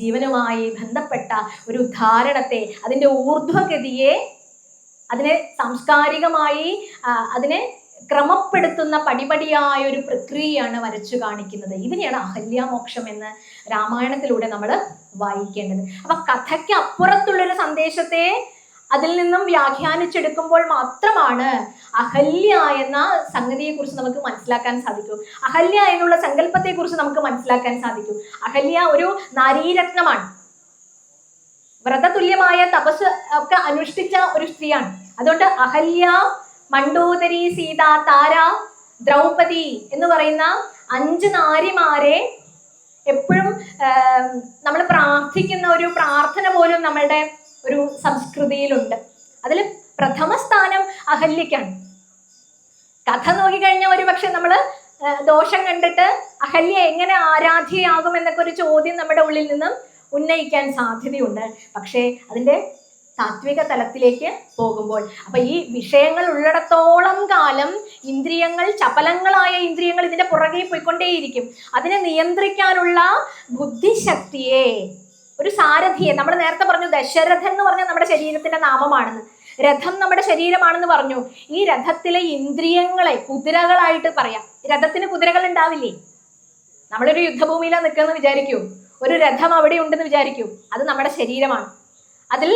ജീവനുമായി ബന്ധപ്പെട്ട ഒരു ഉദ്ധാരണത്തെ, അതിൻ്റെ ഊർധ്വഗതിയെ, അതിനെ സാംസ്കാരികമായി അതിനെ ക്രമപ്പെടുത്തുന്ന പടിപടിയായ ഒരു പ്രക്രിയയാണ് വരച്ചു കാണിക്കുന്നത്. ഇതിനെയാണ് അഹല്യാമോക്ഷം എന്ന് രാമായണത്തിലൂടെ നമ്മൾ വായിക്കേണ്ടത്. അപ്പൊ കഥയ്ക്ക് അപ്പുറത്തുള്ളൊരു സന്ദേശത്തെ അതിൽ നിന്നും വ്യാഖ്യാനിച്ചെടുക്കുമ്പോൾ മാത്രമാണ് അഹല്യ എന്ന സംഗതിയെ കുറിച്ച് നമുക്ക് മനസ്സിലാക്കാൻ സാധിക്കൂ. അഹല്യ എന്നുള്ള സങ്കല്പത്തെ കുറിച്ച് നമുക്ക് മനസ്സിലാക്കാൻ സാധിക്കൂ. അഹല്യ ഒരു നാരീരത്നമാണ്. വ്രതതുല്യമായ തപസ് ഒക്കെ അനുഷ്ഠിച്ച ഒരു സ്ത്രീയാണ്. അതുകൊണ്ട് അഹല്യ, മണ്ഡോദരി, സീത, താര, ദ്രൗപദി എന്ന് പറയുന്ന 5 നാരിമാരെ എപ്പോഴും നമ്മൾ പ്രാർത്ഥിക്കുന്ന ഒരു പ്രാർത്ഥന പോലും നമ്മളുടെ ഒരു സംസ്കൃതിയിലുണ്ട്. അതിൽ പ്രഥമ സ്ഥാനം അഹല്യക്കാണ്. കഥ നോക്കിക്കഴിഞ്ഞാൽ ഒരു പക്ഷെ നമ്മൾ ദോഷം കണ്ടിട്ട് അഹല്യ എങ്ങനെ ആരാധ്യയാകും എന്നൊക്കെ ഒരു ചോദ്യം നമ്മുടെ ഉള്ളിൽ നിന്നും ഉന്നയിക്കാൻ സാധ്യതയുണ്ട്. പക്ഷേ അതിൻ്റെ താത്വിക തലത്തിലേക്ക് പോകുമ്പോൾ, അപ്പൊ ഈ വിഷയങ്ങൾ ഉള്ളിടത്തോളം കാലം ഇന്ദ്രിയങ്ങൾ, ചപലങ്ങളായ ഇന്ദ്രിയങ്ങൾ ഇതിന്റെ പുറകെ പോയിക്കൊണ്ടേയിരിക്കും. അതിനെ നിയന്ത്രിക്കാനുള്ള ബുദ്ധിശക്തിയെ, ഒരു സാരഥിയെ, നമ്മൾ നേരത്തെ പറഞ്ഞു ദശരഥൻ എന്ന് പറഞ്ഞാൽ നമ്മുടെ ശരീരത്തിന്റെ നാമമാണെന്ന്, രഥം നമ്മുടെ ശരീരമാണെന്ന് പറഞ്ഞു. ഈ രഥത്തിലെ ഇന്ദ്രിയങ്ങളെ കുതിരകളായിട്ട് പറയാം. രഥത്തിന് കുതിരകൾ ഉണ്ടാവില്ലേ? നമ്മളൊരു യുദ്ധഭൂമിയിലാണ് നിൽക്കുന്നത് വിചാരിക്കൂ, ഒരു രഥം അവിടെ ഉണ്ടെന്ന് വിചാരിക്കൂ, അത് നമ്മുടെ ശരീരമാണ്. അതിൽ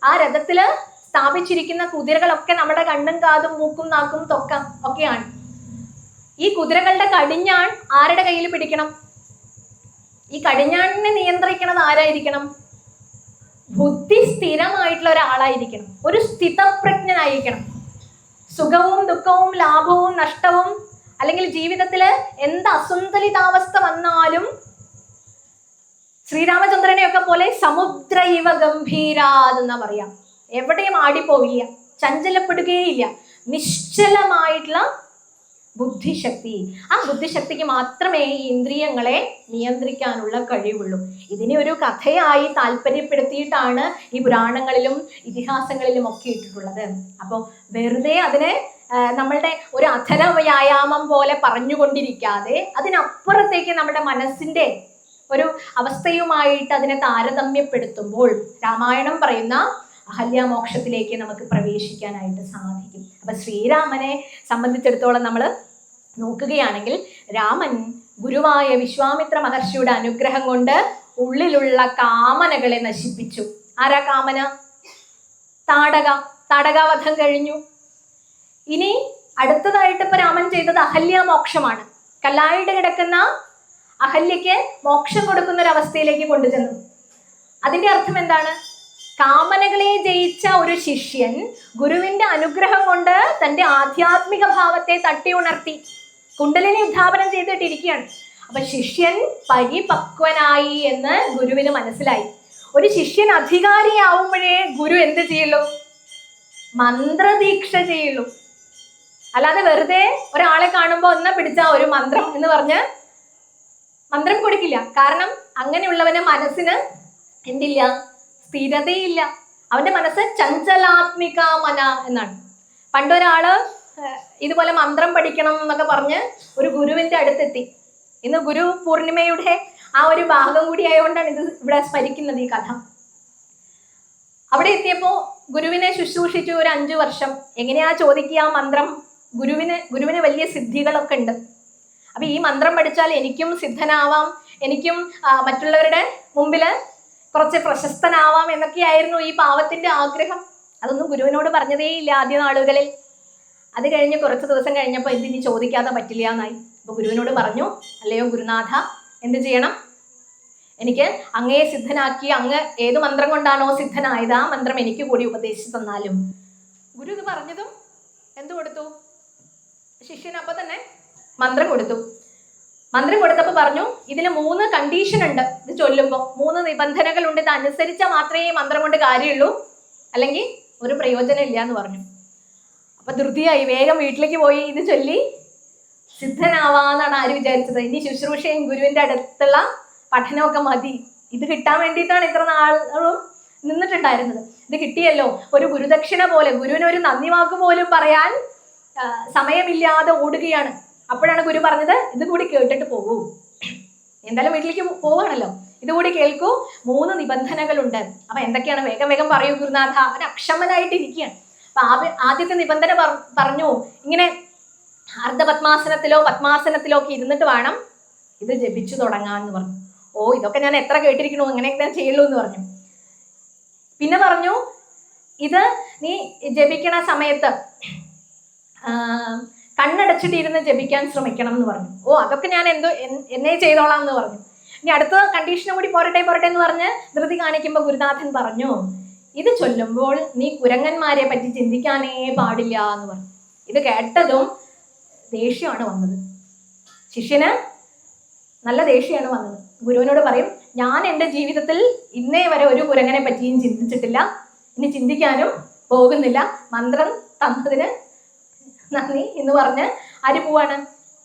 ആ രഥത്തില് സ്ഥാപിച്ചിരിക്കുന്ന കുതിരകളൊക്കെ നമ്മുടെ കണ്ണും കാതും മൂക്കും നാക്കും തൊക്കം ഒക്കെയാണ്. ഈ കുതിരകളുടെ കടിഞ്ഞാൺ ആരുടെ കയ്യിൽ പിടിക്കണം? ഈ കടിഞ്ഞാണിനെ നിയന്ത്രിക്കണത് ആരായിരിക്കണം? ബുദ്ധി സ്ഥിരമായിട്ടുള്ള ഒരാളായിരിക്കണം, ഒരു സ്ഥിതപ്രജ്ഞനായിരിക്കണം. സുഖവും ദുഃഖവും ലാഭവും നഷ്ടവും അല്ലെങ്കിൽ ജീവിതത്തില് എന്ത് അസന്തുലിതാവസ്ഥ വന്നാലും ശ്രീരാമചന്ദ്രനെയൊക്കെ പോലെ സമുദ്ര ഇവ ഗംഭീരാതെന്നാ പറയാം. എവിടെയും ആടിപ്പോവില്ല, ചഞ്ചലപ്പെടുകയില്ല, നിശ്ചലമായിട്ടുള്ള ബുദ്ധിശക്തി. ആ ബുദ്ധിശക്തിക്ക് മാത്രമേ ഈ ഇന്ദ്രിയങ്ങളെ നിയന്ത്രിക്കാനുള്ള കഴിവുള്ളൂ. ഇതിനെ ഒരു കഥയായി താല്പര്യപ്പെടുത്തിയിട്ടാണ് ഈ പുരാണങ്ങളിലും ഇതിഹാസങ്ങളിലും ഒക്കെ ഇട്ടിട്ടുള്ളത്. അപ്പോൾ വെറുതെ അതിനെ നമ്മളുടെ ഒരു അധര വ്യായാമം പോലെ പറഞ്ഞുകൊണ്ടിരിക്കാതെ അതിനപ്പുറത്തേക്ക് നമ്മുടെ മനസ്സിന്റെ ഒരു അവസ്ഥയുമായിട്ട് അതിനെ താരതമ്യപ്പെടുത്തുമ്പോൾ രാമായണം പറയുന്ന അഹല്യാമോക്ഷത്തിലേക്ക് നമുക്ക് പ്രവേശിക്കാനായിട്ട് സാധിക്കും. അപ്പൊ ശ്രീരാമനെ സംബന്ധിച്ചിടത്തോളം നമ്മൾ നോക്കുകയാണെങ്കിൽ, രാമൻ ഗുരുവായ വിശ്വാമിത്ര മഹർഷിയുടെ അനുഗ്രഹം കൊണ്ട് ഉള്ളിലുള്ള കാമനകളെ നശിപ്പിച്ചു. ആരാ കാമന? താടകാവധം കഴിഞ്ഞു. ഇനി അടുത്തതായിട്ട് ഇപ്പൊ രാമൻ ചെയ്തത് അഹല്യാമോക്ഷമാണ്. കല്ലായിട്ട് കിടക്കുന്ന അഹല്യയ്ക്ക് മോക്ഷം കൊടുക്കുന്ന ഒരു അവസ്ഥയിലേക്ക് കൊണ്ടുചെന്നു. അതിന്റെ അർത്ഥം എന്താണ്? കാമനകളെ ജയിച്ച ഒരു ശിഷ്യൻ ഗുരുവിന്റെ അനുഗ്രഹം കൊണ്ട് തന്റെ ആധ്യാത്മിക ഭാവത്തെ തട്ടി ഉണർത്തി കുണ്ടലിനി ഉദ്ധാപനം ചെയ്തിട്ടിരിക്കുകയാണ്. അപ്പൊ ശിഷ്യൻ പരിപക്വനായി എന്ന് ഗുരുവിന് മനസ്സിലായി. ഒരു ശിഷ്യൻ അധികാരിയാവുമ്പോഴേ ഗുരു എന്ത് ചെയ്യുള്ളൂ? മന്ത്രദീക്ഷ ചെയ്യുള്ളൂ. അല്ലാതെ വെറുതെ ഒരാളെ കാണുമ്പോൾ ഒന്ന് പിടിച്ച ഒരു മന്ത്രം എന്ന് പറഞ്ഞ് മന്ത്രം കൊടുക്കില്ല. കാരണം അങ്ങനെയുള്ളവന് മനസ്സിന് എന്തില്ല? സ്ഥിരതയില്ല. അവന്റെ മനസ്സ് ചഞ്ചലാത്മിക മന എന്നാണ്. പണ്ടൊരാള് ഇതുപോലെ മന്ത്രം പഠിക്കണം എന്നൊക്കെ പറഞ്ഞ് ഒരു ഗുരുവിന്റെ അടുത്തെത്തി. ഇന്ന് ഗുരു പൂർണിമയുടെ ആ ഒരു ഭാഗം കൂടി ആയതുകൊണ്ടാണ് ഇത് ഇവിടെ സ്മരിക്കുന്നത് ഈ കഥ. അവിടെ എത്തിയപ്പോ ഗുരുവിനെ ശുശ്രൂഷിച്ചു ഒരു 5 വർഷം. എങ്ങനെയാ ചോദിക്കുക ആ മന്ത്രം? ഗുരുവിന് വലിയ സിദ്ധികളൊക്കെ ഉണ്ട്. അപ്പൊ ഈ മന്ത്രം പഠിച്ചാൽ എനിക്കും സിദ്ധനാവാം, എനിക്കും മറ്റുള്ളവരുടെ മുമ്പില് കുറച്ച് പ്രശസ്തനാവാം എന്നൊക്കെയായിരുന്നു ഈ പാവത്തിന്റെ ആഗ്രഹം. അതൊന്നും ഗുരുവിനോട് പറഞ്ഞതേയില്ല ആദ്യ നാളുകളിൽ. അത് കഴിഞ്ഞ് കുറച്ച് ദിവസം കഴിഞ്ഞപ്പോൾ എന്തിനി ചോദിക്കാതെ പറ്റില്ല എന്നായി. അപ്പൊ ഗുരുവിനോട് പറഞ്ഞു, അല്ലയോ ഗുരുനാഥ, എന്ത് ചെയ്യണം? എനിക്ക് അങ്ങയെ സിദ്ധനാക്കി, അങ്ങ് ഏത് മന്ത്രം കൊണ്ടാണോ സിദ്ധനായത് ആ മന്ത്രം എനിക്ക് കൂടി ഉപദേശിച്ചു തന്നാലും. ഗുരു ഇത് പറഞ്ഞതും എന്ത് കൊടുത്തു? ശിഷ്യൻ അപ്പൊ തന്നെ മന്ത്രം കൊടുത്തു. മന്ത്രം കൊടുത്തപ്പോൾ പറഞ്ഞു, ഇതിന് 3 കണ്ടീഷൻ ഉണ്ട്. ഇത് ചൊല്ലുമ്പോൾ 3 നിബന്ധനകളുണ്ട്. ഇത് അനുസരിച്ചാൽ മാത്രമേ മന്ത്രം കൊണ്ട് കാര്യമുള്ളൂ, അല്ലെങ്കിൽ ഒരു പ്രയോജനം ഇല്ല എന്ന് പറഞ്ഞു. അപ്പൊ ധൃതിയായി വേഗം വീട്ടിലേക്ക് പോയി ഇത് ചൊല്ലി സിദ്ധനാവാന്നാണ് ആര് വിചാരിച്ചത്? ഇനി ശുശ്രൂഷയും ഗുരുവിന്റെ അടുത്തുള്ള പഠനമൊക്കെ മതി. ഇത് കിട്ടാൻ വേണ്ടിയിട്ടാണ് ഇത്ര നാളും നിന്നിട്ടുണ്ടായിരുന്നത്. ഇത് കിട്ടിയല്ലോ. ഒരു ഗുരുദക്ഷിണ പോലെ, ഗുരുവിന് ഒരു നന്ദി വാക്ക് പോലും പറയാൻ സമയമില്ലാതെ ഓടുകയാണ്. അപ്പോഴാണ് ഗുരു പറഞ്ഞത്, ഇത് കൂടി കേട്ടിട്ട് പോകൂ. എന്തായാലും വീട്ടിലേക്ക് പോവാണല്ലോ, ഇതുകൂടി കേൾക്കൂ. 3 നിബന്ധനകളുണ്ട്. അപ്പൊ എന്തൊക്കെയാണ്? വേഗം വേഗം പറയൂ ഗുരുനാഥ. അവൻ അക്ഷമനായിട്ട് ഇരിക്കുകയാണ്. അപ്പൊ ആദ്യത്തെ നിബന്ധന പറഞ്ഞു, ഇങ്ങനെ അർദ്ധപത്മാസനത്തിലോ പത്മാസനത്തിലോ ഒക്കെ ഇരുന്നിട്ട് വേണം ഇത് ജപിച്ചു തുടങ്ങാന്ന് പറഞ്ഞു. ഓ, ഇതൊക്കെ ഞാൻ എത്ര കേട്ടിരിക്കണു, ഇങ്ങനെയൊക്കെ ചെയ്യുള്ളൂ എന്ന് പറഞ്ഞു. പിന്നെ പറഞ്ഞു, ഇത് നീ ജപിക്കണ സമയത്ത് കണ്ണടച്ചിട്ടിരുന്ന് ജപിക്കാൻ ശ്രമിക്കണം എന്ന് പറഞ്ഞു. ഓ, അതൊക്കെ ഞാൻ എന്നെ ചെയ്തോളാം എന്ന് പറഞ്ഞു. ഇനി അടുത്ത കണ്ടീഷനും കൂടി പോരട്ടെ എന്ന് പറഞ്ഞ് ധൃതി കാണിക്കുമ്പോൾ ഗുരുനാഥൻ പറഞ്ഞു, ഇത് ചൊല്ലുമ്പോൾ നീ കുരങ്ങന്മാരെ പറ്റി ചിന്തിക്കാനേ പാടില്ല എന്ന് പറഞ്ഞു. ഇത് കേട്ടതും ദേഷ്യമാണ് വന്നത്. ശിഷ്യന് നല്ല ദേഷ്യമാണ് വന്നത്. ഗുരുവിനോട് പറയും, ഞാൻ എൻ്റെ ജീവിതത്തിൽ ഇന്നേ വരെ ഒരു കുരങ്ങനെ പറ്റിയും ചിന്തിച്ചിട്ടില്ല, ഇനി ചിന്തിക്കാനും പോകുന്നില്ല. മന്ത്രം തന്നതിന് നന്ദി എന്ന് പറഞ്ഞ് ആര് പോവാണ്?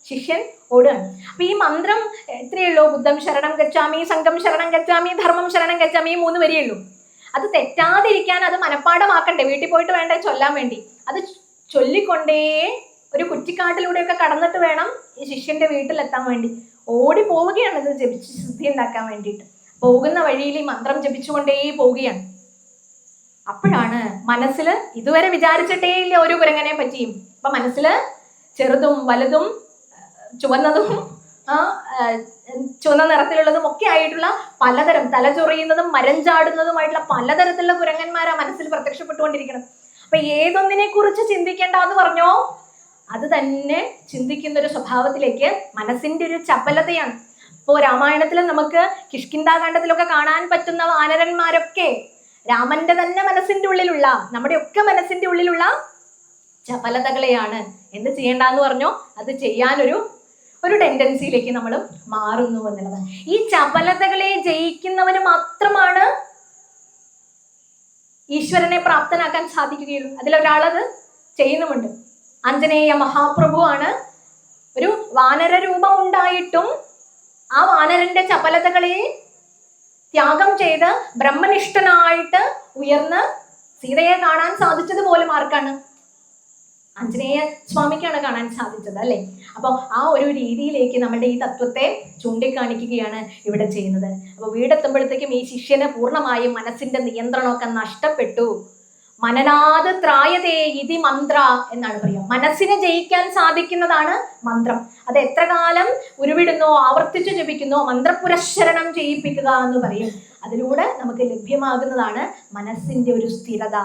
ശിഷ്യൻ ഓടുകയാണ്. അപ്പൊ ഈ മന്ത്രം എത്രയുള്ളൂ? ബുദ്ധം ശരണം ഗച്ഛാമി, സംഘം ശരണം ഗച്ഛാമി, ധർമ്മം ശരണം ഗച്ഛാമി, 3 വരിയുള്ളൂ. അത് തെറ്റാതിരിക്കാൻ അത് മനഃപ്പാഠമാക്കണ്ടേ? വീട്ടിൽ പോയിട്ട് വേണ്ടേ ചൊല്ലാൻ വേണ്ടി? അത് ചൊല്ലിക്കൊണ്ടേ ഒരു കുറ്റിക്കാട്ടിലൂടെയൊക്കെ കടന്നിട്ട് വേണം ഈ ശിഷ്യന്റെ വീട്ടിലെത്താൻ വേണ്ടി. ഓടി പോവുകയാണ് ഇത് ജപിച്ച് സിദ്ധി ഉണ്ടാക്കാൻ വേണ്ടിയിട്ട്. പോകുന്ന വഴിയിൽ ഈ മന്ത്രം ജപിച്ചുകൊണ്ടേ പോവുകയാണ്. അപ്പോഴാണ് മനസ്സിൽ ഇതുവരെ വിചാരിച്ചിട്ടേ ഇല്ല ഒരു കുരങ്ങനെ പറ്റിയും. അപ്പൊ മനസ്സില് ചെറുതും വലുതും ചുവന്നതും ചുവന്ന നിറത്തിലുള്ളതും ഒക്കെ ആയിട്ടുള്ള പലതരം, തലചൊറിയുന്നതും മരം ചാടുന്നതുമായിട്ടുള്ള പലതരത്തിലുള്ള കുരങ്ങന്മാരാ മനസ്സിൽ പ്രത്യക്ഷപ്പെട്ടുകൊണ്ടിരിക്കണം. അപ്പൊ ഏതൊന്നിനെ കുറിച്ച് ചിന്തിക്കേണ്ട എന്ന് പറഞ്ഞോ, അത് തന്നെ ചിന്തിക്കുന്ന ഒരു സ്വഭാവത്തിലേക്ക് മനസ്സിന്റെ ഒരു ചപലതയാണ്. ഇപ്പോ രാമായണത്തിൽ നമുക്ക് കിഷ്കിന്ധാകാന്ഡത്തിലൊക്കെ കാണാൻ പറ്റുന്ന വാനരന്മാരൊക്കെ രാമന്റെ തന്നെ മനസ്സിന്റെ ഉള്ളിലുള്ള, നമ്മുടെ ഒക്കെ മനസ്സിന്റെ ഉള്ളിലുള്ള ചപലതകളെയാണ് എന്ത് ചെയ്യേണ്ടെന്ന് പറഞ്ഞോ അത് ചെയ്യാനൊരു ടെൻഡൻസിയിലേക്ക് നമ്മൾ മാറുന്നു എന്നുള്ളതാണ്. ഈ ചപലതകളെ ജയിക്കുന്നവന് മാത്രമാണ് ഈശ്വരനെ പ്രാപ്തനാക്കാൻ സാധിക്കുകയുള്ളൂ. അതിലൊരാളത് ചെയ്യുന്നുമുണ്ട്. ആഞ്ജനേയ മഹാപ്രഭുവാണ്. ഒരു വാനര രൂപം ഉണ്ടായിട്ടും ആ വാനരന്റെ ചപലതകളെ ത്യാഗം ചെയ്ത് ബ്രഹ്മനിഷ്ഠനായിട്ട് ഉയർന്ന് സീതയെ കാണാൻ സാധിച്ചത് പോലും ആർക്കാണ്? ആഞ്ജനേയ സ്വാമിക്കാണ് കാണാൻ സാധിച്ചത്, അല്ലെ? അപ്പോൾ ആ ഒരു രീതിയിലേക്ക് നമ്മുടെ ഈ തത്വത്തെ ചൂണ്ടിക്കാണിക്കുകയാണ് ഇവിടെ ചെയ്യുന്നത്. അപ്പോൾ വീടെത്തുമ്പോഴത്തേക്കും ഈ ശിഷ്യന് പൂർണ്ണമായും മനസ്സിന്റെ നിയന്ത്രണമൊക്കെ നഷ്ടപ്പെട്ടു. മനനാത് ത്രായതേ ഇതി മന്ത്ര എന്നാണ് പറയുക. മനസ്സിനെ ജയിക്കാൻ സാധിക്കുന്നതാണ് മന്ത്രം. അത് എത്ര കാലം ഉരുവിടുന്നോ, ആവർത്തിച്ചു ജപിക്കുന്നോ, മന്ത്രപുരശ്ചരണം ചെയ്യിപ്പിക്കുക എന്ന് പറയും. അതിലൂടെ നമുക്ക് ലഭ്യമാകുന്നതാണ് മനസ്സിന്റെ ഒരു സ്ഥിരത.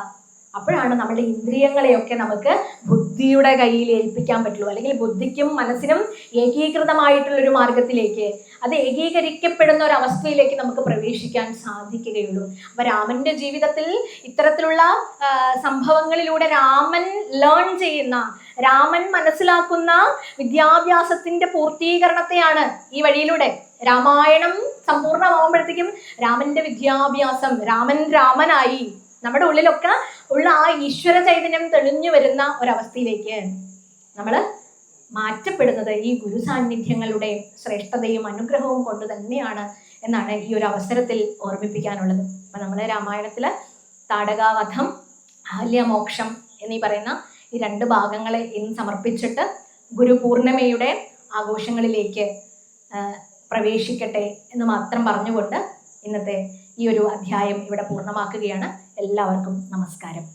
അപ്പോഴാണ് നമ്മുടെ ഇന്ദ്രിയങ്ങളെയൊക്കെ നമുക്ക് ബുദ്ധിയുടെ കയ്യിൽ ഏൽപ്പിക്കാൻ പറ്റുള്ളൂ. അല്ലെങ്കിൽ ബുദ്ധിക്കും മനസ്സിനും ഏകീകൃതമായിട്ടുള്ളൊരു മാർഗത്തിലേക്ക്, അത് ഏകീകരിക്കപ്പെടുന്ന ഒരു അവസ്ഥയിലേക്ക് നമുക്ക് പ്രവേശിക്കാൻ സാധിക്കുകയുള്ളൂ. അപ്പൊ രാമന്റെ ജീവിതത്തിൽ ഇത്തരത്തിലുള്ള സംഭവങ്ങളിലൂടെ രാമൻ ലേൺ ചെയ്യുന്ന, രാമൻ മനസ്സിലാക്കുന്ന വിദ്യാഭ്യാസത്തിന്റെ പൂർത്തീകരണത്തെയാണ് ഈ വഴിയിലൂടെ. രാമായണം സമ്പൂർണ്ണമാകുമ്പോഴത്തേക്കും രാമന്റെ വിദ്യാഭ്യാസം, രാമനായി നമ്മുടെ ഉള്ളിലൊക്കെ ഉള്ള ആ ഈശ്വര ചൈതന്യം തെളിഞ്ഞു വരുന്ന ഒരവസ്ഥയിലേക്ക് നമ്മൾ മാറ്റപ്പെടുന്നത് ഈ ഗുരു സാന്നിധ്യങ്ങളുടെ ശ്രേഷ്ഠതയും അനുഗ്രഹവും കൊണ്ട് തന്നെയാണ് എന്നാണ് ഈ ഒരു അവസരത്തിൽ ഓർമ്മിപ്പിക്കാനുള്ളത്. അപ്പൊ നമ്മൾ രാമായണത്തില് താടകാവധം, അഹല്യമോക്ഷം എന്നീ പറയുന്ന ഈ 2 ഭാഗങ്ങളെ ഇന്ന് സമർപ്പിച്ചിട്ട് ഗുരുപൂർണിമയുടെ ആഘോഷങ്ങളിലേക്ക് പ്രവേശിക്കട്ടെ എന്ന് മാത്രം പറഞ്ഞുകൊണ്ട് ഇന്നത്തെ ഈ ഒരു അധ്യായം ഇവിടെ പൂർണ്ണമാക്കുകയാണ്. എല്ലാവർക്കും നമസ്കാരം.